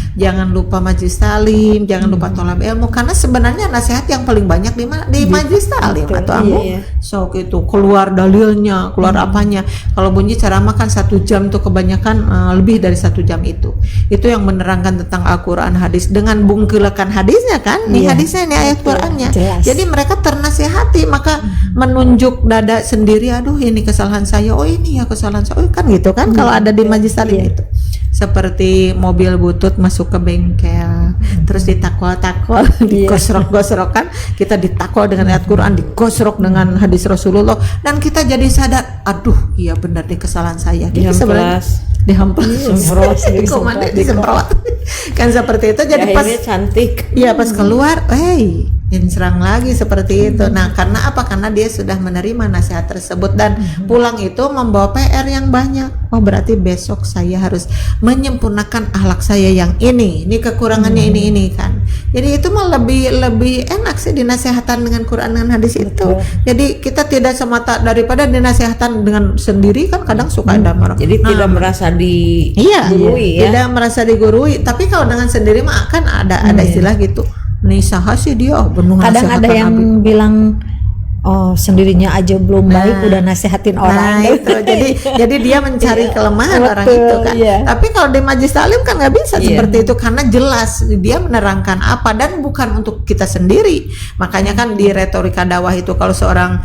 lupa majelis talim, jangan lupa tolab ilmu, karena sebenarnya nasihat yang paling banyak di majelis talim atau ambu. So itu keluar dalilnya, keluar apanya. Kalau Bunyi ceramah kan 1 jam tuh kebanyakan lebih dari 1 jam itu yang menerangkan tentang Al-Quran, hadis dengan bungkulakan hadisnya kan. Nih hadisnya, nih ayat Qurannya. Jadi mereka ternasihati, maka menunjuk dada sendiri, aduh ini kesalahan saya, oh ini ya kesalahan saya, oh kan gitu kan. Kalau ada di majelis talim itu seperti mobil butut masuk ke bengkel, terus ditakwal-takwal, digosrok-gosrokan, kita ditakwal dengan ayat Quran, digosrok dengan hadis Rasulullah, dan kita jadi sadar, aduh iya benar deh kesalahan saya. Jadi sebenarnya dihamplas, disemprot, kan seperti itu. Jadi pas cantik. iya pas keluar, serang lagi seperti itu. Nah karena apa? Karena dia sudah menerima nasihat tersebut dan pulang itu membawa PR yang banyak. Oh berarti besok saya harus menyempurnakan akhlak saya yang ini kekurangannya ini kan. Jadi itu mah lebih enak sih dinasihatan dengan Quran dengan hadis itu. Jadi kita tidak semata daripada dinasihatan dengan sendiri kan kadang suka ada marah. Jadi tidak merasa digurui ya. Tidak merasa digurui. Tapi kalau dengan sendiri mah kan ada istilah gitu. Nih saha sih dia benuh Kadang ada yang bilang sendirinya aja belum baik udah nasehatin orang. Nah itu jadi dia mencari kelemahan orang itu kan. Tapi kalau di majelis taklim kan nggak bisa seperti itu, karena jelas dia menerangkan apa dan bukan untuk kita sendiri. Makanya kan di retorika dakwah itu kalau seorang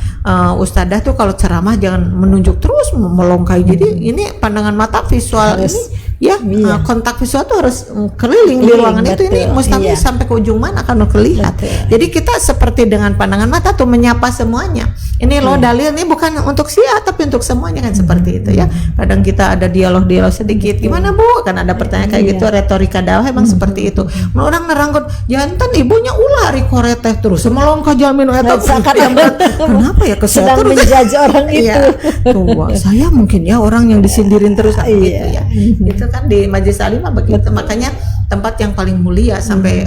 ustadzah tuh kalau ceramah jangan menunjuk terus melongkai. Jadi ini pandangan mata visual Harus, ini kontak visual tuh harus keliling di ruangan itu, ini mustahil sampai ke ujung mana akan terlihat. Jadi kita seperti dengan pandangan mata tuh menyapa semuanya. Ini loh dalil ini bukan untuk tapi untuk semuanya kan, seperti itu ya. Kadang kita ada dialog sedikit, gimana Bu? Kan ada pertanyaan kayak gitu, retorika dakwah emang seperti itu. Orang nerangkan, jantan ibunya ulah hari korete terus melongkah jamin eta. Kenapa ya kesel sedang terus menjudge orang itu. Tuh, saya mungkin ya orang yang disindirin terus gitu ya. Itu kan di majelis taklim begitu. Makanya tempat yang paling mulia sampai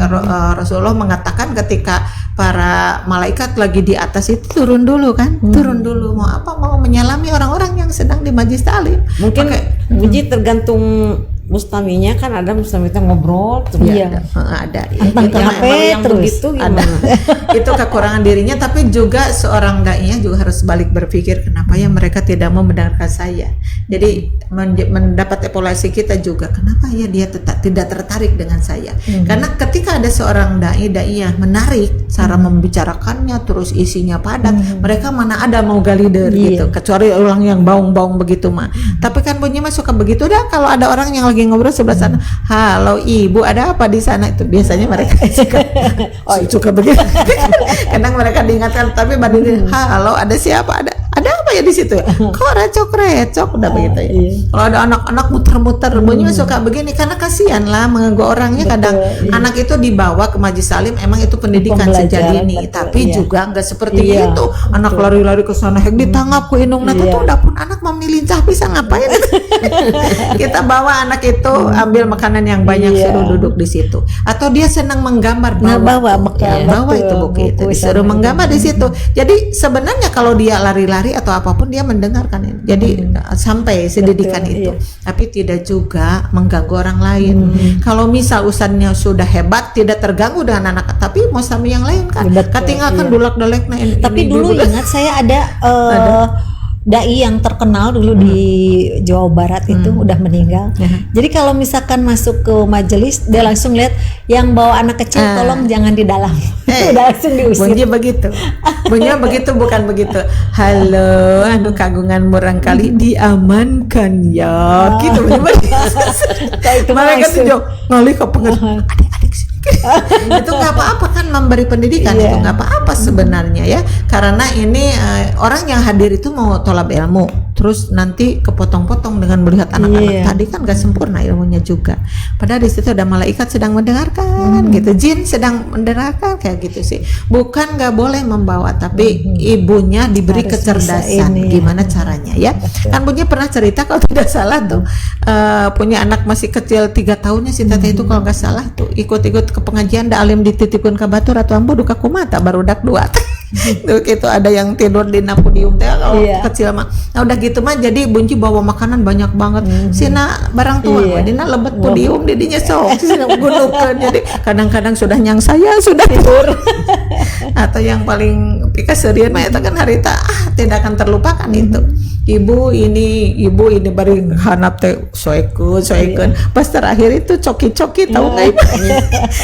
Rasulullah mengatakan ketika para malaikat lagi di atas itu turun dulu kan, turun dulu mau apa, mau menyalami orang-orang yang sedang di majelis taklim. Mungkin Buji tergantung mustaminya, kan ada mustamita ngobrol terus ada Antang ke HP yang terus begitu ada. gimana? Itu kekurangan dirinya, tapi juga seorang dai juga harus balik berpikir kenapa ya mereka tidak mau mendengarkan saya. Jadi mendapat evaluasi kita juga, kenapa ya dia tetap tidak tertarik dengan saya. Karena ketika ada seorang dai yang menarik cara membicarakannya terus isinya padat, mereka mana ada mau gali dari gitu, kecuali orang yang baung-baung begitu mah. Tapi kan bunyi mah suka begitu dah, kalau ada orang yang lagi ngobrol sebelah sana, halo ibu ada apa di sana, itu biasanya mereka suka begitu. Kadang mereka diingatkan tapi badin, halo ada siapa, ada apa ya di situ, kok recok udah begitu ya. Kalau ada anak-anak muter-muter bunyi suka begini, karena kasihan lah mengganggu orangnya. Kadang anak itu dibawa ke majelis taklim emang itu pendidikan sejak dini, tapi juga nggak seperti itu. Anak lari-lari ke sana hek ditangkap ku indung nanti tuh udah pun anak memilincah bisa ngapain. Kita bawa anak itu ambil makanan yang banyak, suruh duduk di situ, atau dia senang menggambar, bawa itu buku itu disuruh menggambar di situ. Jadi sebenarnya kalau dia lari-lari atau apapun dia mendengarkan ini. Jadi sampai pendidikan itu, tapi tidak juga mengganggu orang lain. Kalau misal ustadznya sudah hebat, tidak terganggu dengan anak, tapi mau sama yang lain kan, ketinggalkan dulak-dulek. Tapi dulu ingat saya ada dai yang terkenal dulu di Jawa Barat itu udah meninggal. Jadi kalau misalkan masuk ke majelis dia langsung lihat yang bawa anak kecil tolong jangan di dalam. Udah langsung diusir. Bunyi begitu bukan begitu. Halo, anu kagungan murang kali diamankan ya. Gitu bunyi. Mereka tuh ngalih ke pengen adik-adik sini. Itu nggak apa-apa kan, memberi pendidikan itu nggak apa-apa sebenarnya ya, karena ini orang yang hadir itu mau tolab ilmu, terus nanti kepotong-potong dengan melihat anak-anak tadi kan nggak sempurna ilmunya juga. Padahal di situ ada malaikat sedang mendengarkan gitu, jin sedang mendengarkan kayak gitu sih. Bukan nggak boleh membawa, tapi ibunya diberi harus kecerdasan gimana caranya ya. Kan punya pernah cerita kalau tidak salah tuh punya anak masih kecil 3 tahunnya si teteh itu kalau nggak salah tuh ikut-ikut ke pengajian, da alim dititipkan ke batur atau ambu duka kumata baru dak 2. Tuh gitu ada yang tidur di podium teh kalau kecil mah. Nah udah gitu mah jadi bunci bawa makanan banyak banget. Sina barang tua dina lebet podium didinya sok sina gunukeun. Jadi kadang-kadang sudah nyang saya sudah tidur. Atau yang paling pikas serian mah eta kan harita tidak akan terlupakan itu. Ibu ini bari hanap teh soekeun. Pas terakhir itu coki-coki tahu enggak Ibu?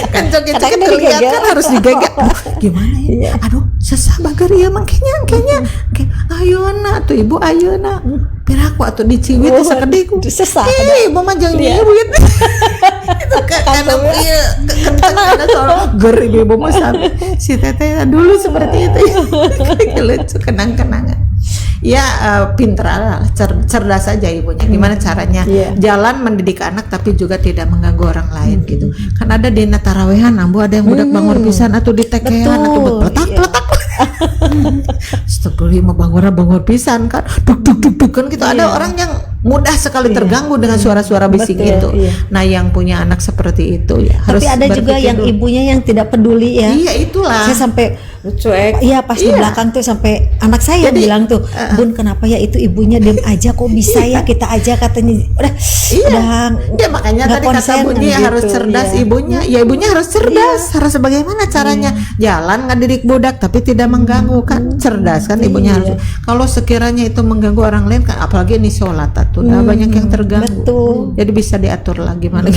Kan coki-coki terlihat kan harus digeget. Gimana ya? Aduh, sesah bager ieu mah kayaknya. Ayeuna tuh Ibu ayeuna. Piraku atuh diciwit sakedik. Sesah. Ibu mah jeung nyiwit. Itu karena ieu kentang soal ger Ibu mah sampai si teteh dulu seperti itu. Lucu kenang-kenangan. Ya pinter lah, cerdas saja ibunya. Gimana caranya jalan mendidik anak tapi juga tidak mengganggu orang lain gitu. Kan ada di tarawehan, ambu ada yang budak bangun pisan atau di tekean atau letak. Astagfirullah bangun pisan kan. Duk kan gitu. Ada orang yang mudah sekali terganggu dengan suara-suara bising itu. Nah, yang punya anak seperti itu ya harus. Tapi ada juga yang dulu. Ibunya yang tidak peduli ya. Iya, itulah. Saya sampai lu cuek. Iya pas di belakang tuh sampai anak saya Jadi, bilang tuh, Bun kenapa ya itu ibunya diam aja kok bisa ya kita aja katanya udah Dia makanya nggak tadi kata konsen bunyi gitu, harus cerdas iya. ibunya. Ya ibunya harus cerdas. Harus bagaimana caranya? Jalan ngedidik budak tapi tidak mengganggu kan? Cerdas kan ibunya harus. Kalau sekiranya itu mengganggu orang lain kan, apalagi ini sholat tuh udah banyak yang terganggu. betul. Jadi bisa diatur lah gimana.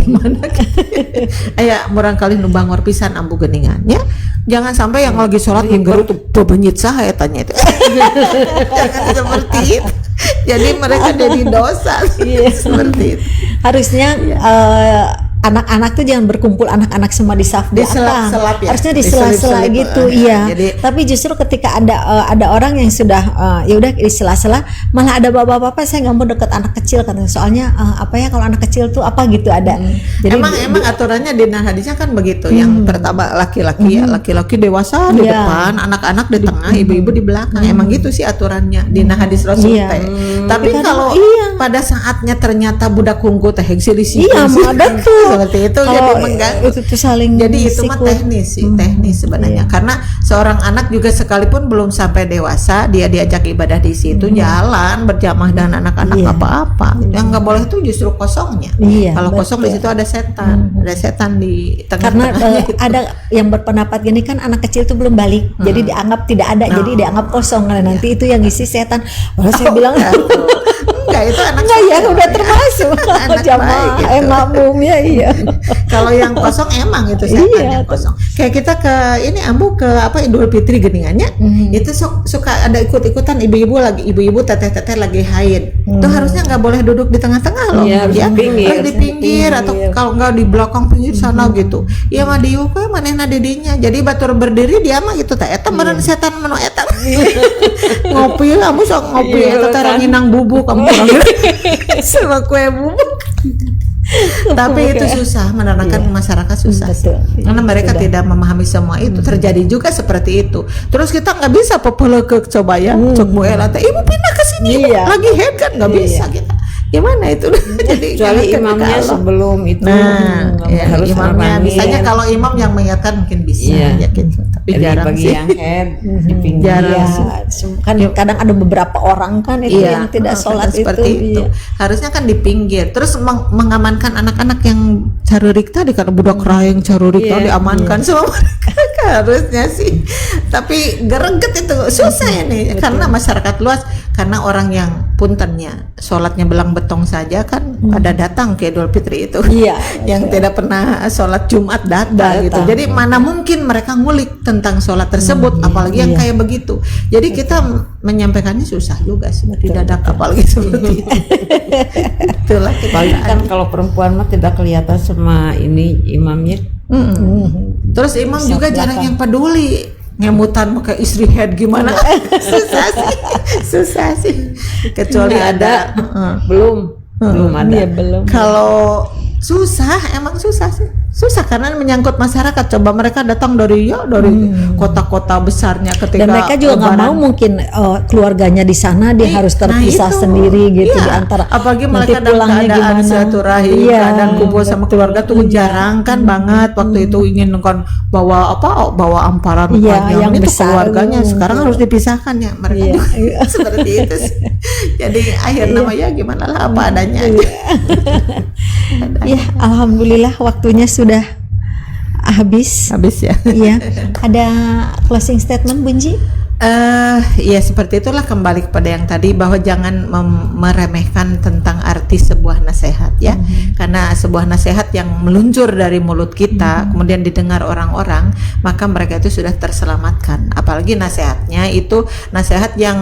Aya murang kali nu bangor pisan ambu geuningannya. Jangan sampai yang lagi sholat minggu itu bebenyit saha etanya itu. Jangan seperti itu. Jadi mereka jadi dosa. Seperti itu. Harusnya anak-anak tuh jangan berkumpul anak-anak semua di saf belakang. Diselap-selap ya? Harusnya di sela-sela Diselip-selip, gitu, ya. iya. Jadi- Tapi justru ketika ada orang yang sudah ya udah di sela-sela, malah ada bapak-bapak saya nggak mau deket anak kecil katanya. Soalnya apa ya kalau anak kecil tuh apa gitu ada. Jadi emang aturannya di hadisnya kan begitu. Yang pertama laki-laki ya, laki-laki dewasa di Iya. depan, anak-anak di tengah, ibu-ibu di belakang. Emang gitu sih aturannya di hadis Rasul Iya. teh. Tapi kalau pada saatnya ternyata budak hungku teh hengsi di sini. Iya, betul. Seperti itu jadi kalau mengganggu. itu tuh saling Jadi itu mah sikut. teknis sih, teknis sebenarnya. Karena seorang anak juga sekalipun belum sampai dewasa, dia diajak ibadah di situ, jalan berjamaah dengan anak-anak Iya. apa-apa. Yang nggak boleh itu justru kosongnya. Iya, Kalau kosong di betul. situ ada setan, ada setan di Karena tengah-tengahnya. ada yang berpendapat gini kan anak kecil tuh belum balik, jadi dianggap tidak ada, jadi dianggap kosong. Nah, nanti itu yang ngisi setan. Malah saya bilang Enggak, itu anak enggak ya soleh, udah ya. termasuk Anak jamaah baik gitu. makmum ya iya. Kalau yang kosong emang itu setan Iya, yang kosong. Kayak kita ke ini ambu ke apa Idul Fitri geningannya, itu suka ada ikut-ikutan ibu-ibu teteh-teteh lagi haid. Itu harusnya nggak boleh duduk di tengah-tengah loh, Iya, harus ya. di pinggir. Harus di pinggir atau kalau nggak di belakang pinggir sana gitu. Ya mah diuk we manehna didinya. Jadi batur berdiri dia mah gitu teh eta meureun setan menu eta. Ngopi kamu sok ngopi Iya, eta teh kan. ranginang bubuk kamu kurang sama kue bubuk. Tapi itu susah menenangkan masyarakat susah sih. Betul. Karena mereka tidak memahami semua itu. Terjadi juga seperti itu. Terus kita nggak bisa populeke coba ya cok Bu Ella teh, ibu pindah ke sini ibu Iya. lagi head kan nggak bisa kita. Gimana itu? Jadi Kecuali jangan imamnya kalau- sebelum itu Nah, ya, harus imamnya nerbangin. misalnya kalau imam yang mengingatkan mungkin bisa Iya. ya gitu. Tapi Jadi jarang bagi sih. yang head di pinggir. Jarang Ya, sih. kan kadang ada beberapa orang kan itu yang tidak sholat seperti itu. iya. Harusnya kan di pinggir. Terus mengamankan anak-anak yang carurik tadi karena budak raeng carurik tadi diamankan semua mereka. Harusnya sih. Tapi gereget itu susah ini karena masyarakat luas, karena orang yang puntennya sholatnya belang betong saja kan pada datang ke Idul Fitri itu. Iya, Yang tidak pernah sholat Jumat datang gitu. Jadi mana mungkin mereka ngulik tentang sholat tersebut, apalagi yang Iya. kayak begitu. Jadi kita menyampaikannya susah juga sih, tidak apalagi seperti itu. Itulah kita. Apalagi kan kalau perempuan mah tidak kelihatan sama ini imamnya. Terus imam juga jarang yang peduli ngemutan pakai istri head gimana. susah sih kecuali Nggak ada belum ada. Iya, belum. kalau susah emang susah sih, susah karena menyangkut masyarakat. Coba mereka datang dari kota-kota besarnya ketika Dan mereka juga nggak Lebaran. mau mungkin keluarganya di sana dia harus terpisah itu. sendiri gitu Iya. di antara. Apalagi nanti mereka dalam pulangnya keadaan gimana. silaturahim, Iya. keadaan kumpul sama keluarga tuh jarang kan banget. Waktu itu ingin kan bawa amparan Iya, panjang yang itu besar. keluarganya. Sekarang harus dipisahkan ya mereka Iya. juga seperti itu sih. Jadi akhirnya ya gimana lah apa adanya aja. Ya, alhamdulillah waktunya sudah habis. Habis ya. Iya. Ada closing statement Bunji? Ya seperti itulah, kembali kepada yang tadi bahwa jangan meremehkan tentang arti sebuah nasihat ya. Karena sebuah nasihat yang meluncur dari mulut kita kemudian didengar orang-orang, maka mereka itu sudah terselamatkan. Apalagi nasihatnya itu nasihat yang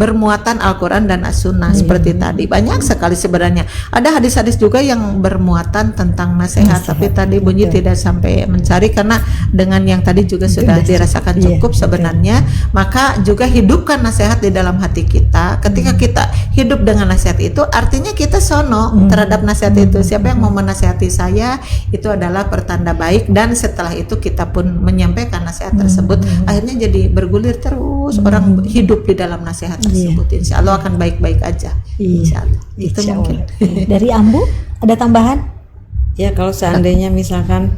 bermuatan Al-Qur'an dan As-Sunnah seperti tadi. Banyak sekali sebenarnya. Ada hadis-hadis juga yang bermuatan tentang nasihat, tapi tadi Bunyi tidak sampai mencari karena dengan yang tadi juga sudah dirasakan cukup sebenarnya. Maka juga hidupkan nasihat di dalam hati kita. Ketika kita hidup dengan nasihat itu, artinya kita sono terhadap nasihat itu. Siapa yang mau menasihati saya, itu adalah pertanda baik. Dan setelah itu kita pun menyampaikan nasihat tersebut, akhirnya jadi bergulir terus. Orang hidup di dalam nasihat tersebut. Insya Allah akan baik-baik aja. Insya Allah. Itu Insya mungkin. Allah. Dari Ambu ada tambahan? Ya kalau seandainya misalkan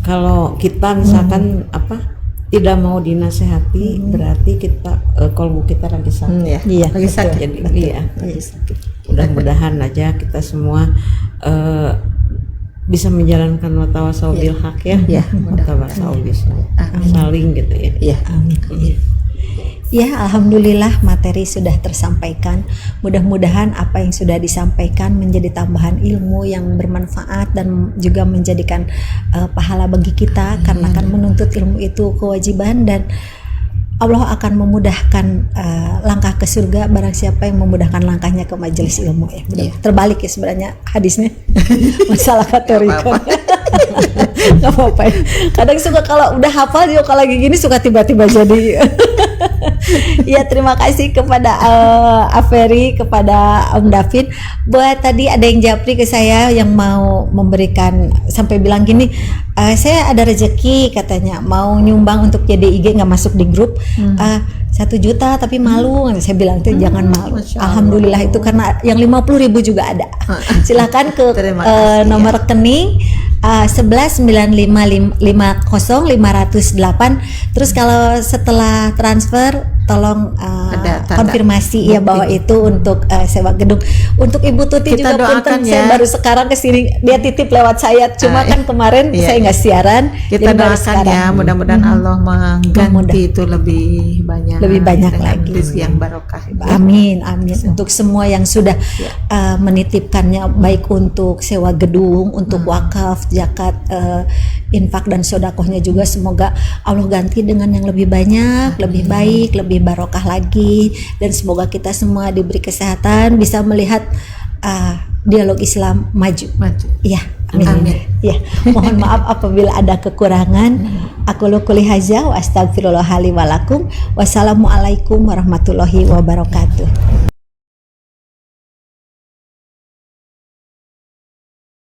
kalau kita misalkan tidak mau dinasehati berarti kita kolbu kita lagi sakit. Ya. Iya, Lagi betul. sakit. Jadi Betul. iya, Lagi sakit. mudah-mudahan aja kita semua bisa menjalankan watawasau bil haq ya. Iya, Watawasau bis saling gitu ya. Iya. Amin. Ya, alhamdulillah materi sudah tersampaikan. Mudah-mudahan apa yang sudah disampaikan menjadi tambahan ilmu yang bermanfaat dan juga menjadikan pahala bagi kita, karena kan menuntut ilmu itu kewajiban dan Allah akan memudahkan langkah ke surga barang siapa yang memudahkan langkahnya ke majelis ilmu ya. Iya. Terbalik ya sebenarnya hadisnya. Masalah katorika. Gak apa-apa ya. Kadang suka kalau udah hafal juga kalau lagi gini suka tiba-tiba jadi. Ya, terima kasih kepada Aferi, kepada Om David. Buat tadi ada yang japri ke saya yang mau memberikan sampai bilang gini, saya ada rezeki katanya mau nyumbang untuk JDIG, nggak masuk di grup 1 juta tapi malu. Saya bilang tuh jangan malu. Masya Allah. Alhamdulillah itu karena yang 50.000 juga ada. Silakan ke Terima kasih, nomor rekening 1195505008. Terus kalau setelah transfer tolong Ada tanda konfirmasi ya bahwa itu untuk sewa gedung. Untuk Ibu Tuti Kita juga doakan punten, saya ya. baru sekarang kesini, dia titip lewat saya. Cuma kan kemarin iya, saya nggak siaran. Kita jadi baru doakan sekarang. ya, mudah-mudahan Allah mengganti itu lebih banyak Lebih banyak dengan lagi. rezeki yang barokah. Amin, amin. Untuk semua yang sudah menitipkannya, baik untuk sewa gedung, untuk wakaf, zakat, infak dan sodakohnya juga, semoga Allah ganti dengan yang lebih banyak, lebih baik, lebih barokah lagi, dan semoga kita semua diberi kesehatan, bisa melihat dialog Islam maju. Iya, amin. Amin. Ya, mohon maaf apabila ada kekurangan. Aku qouli hadza wa astaghfirullah li wa lakum. Wassalamualaikum warahmatullahi wabarakatuh.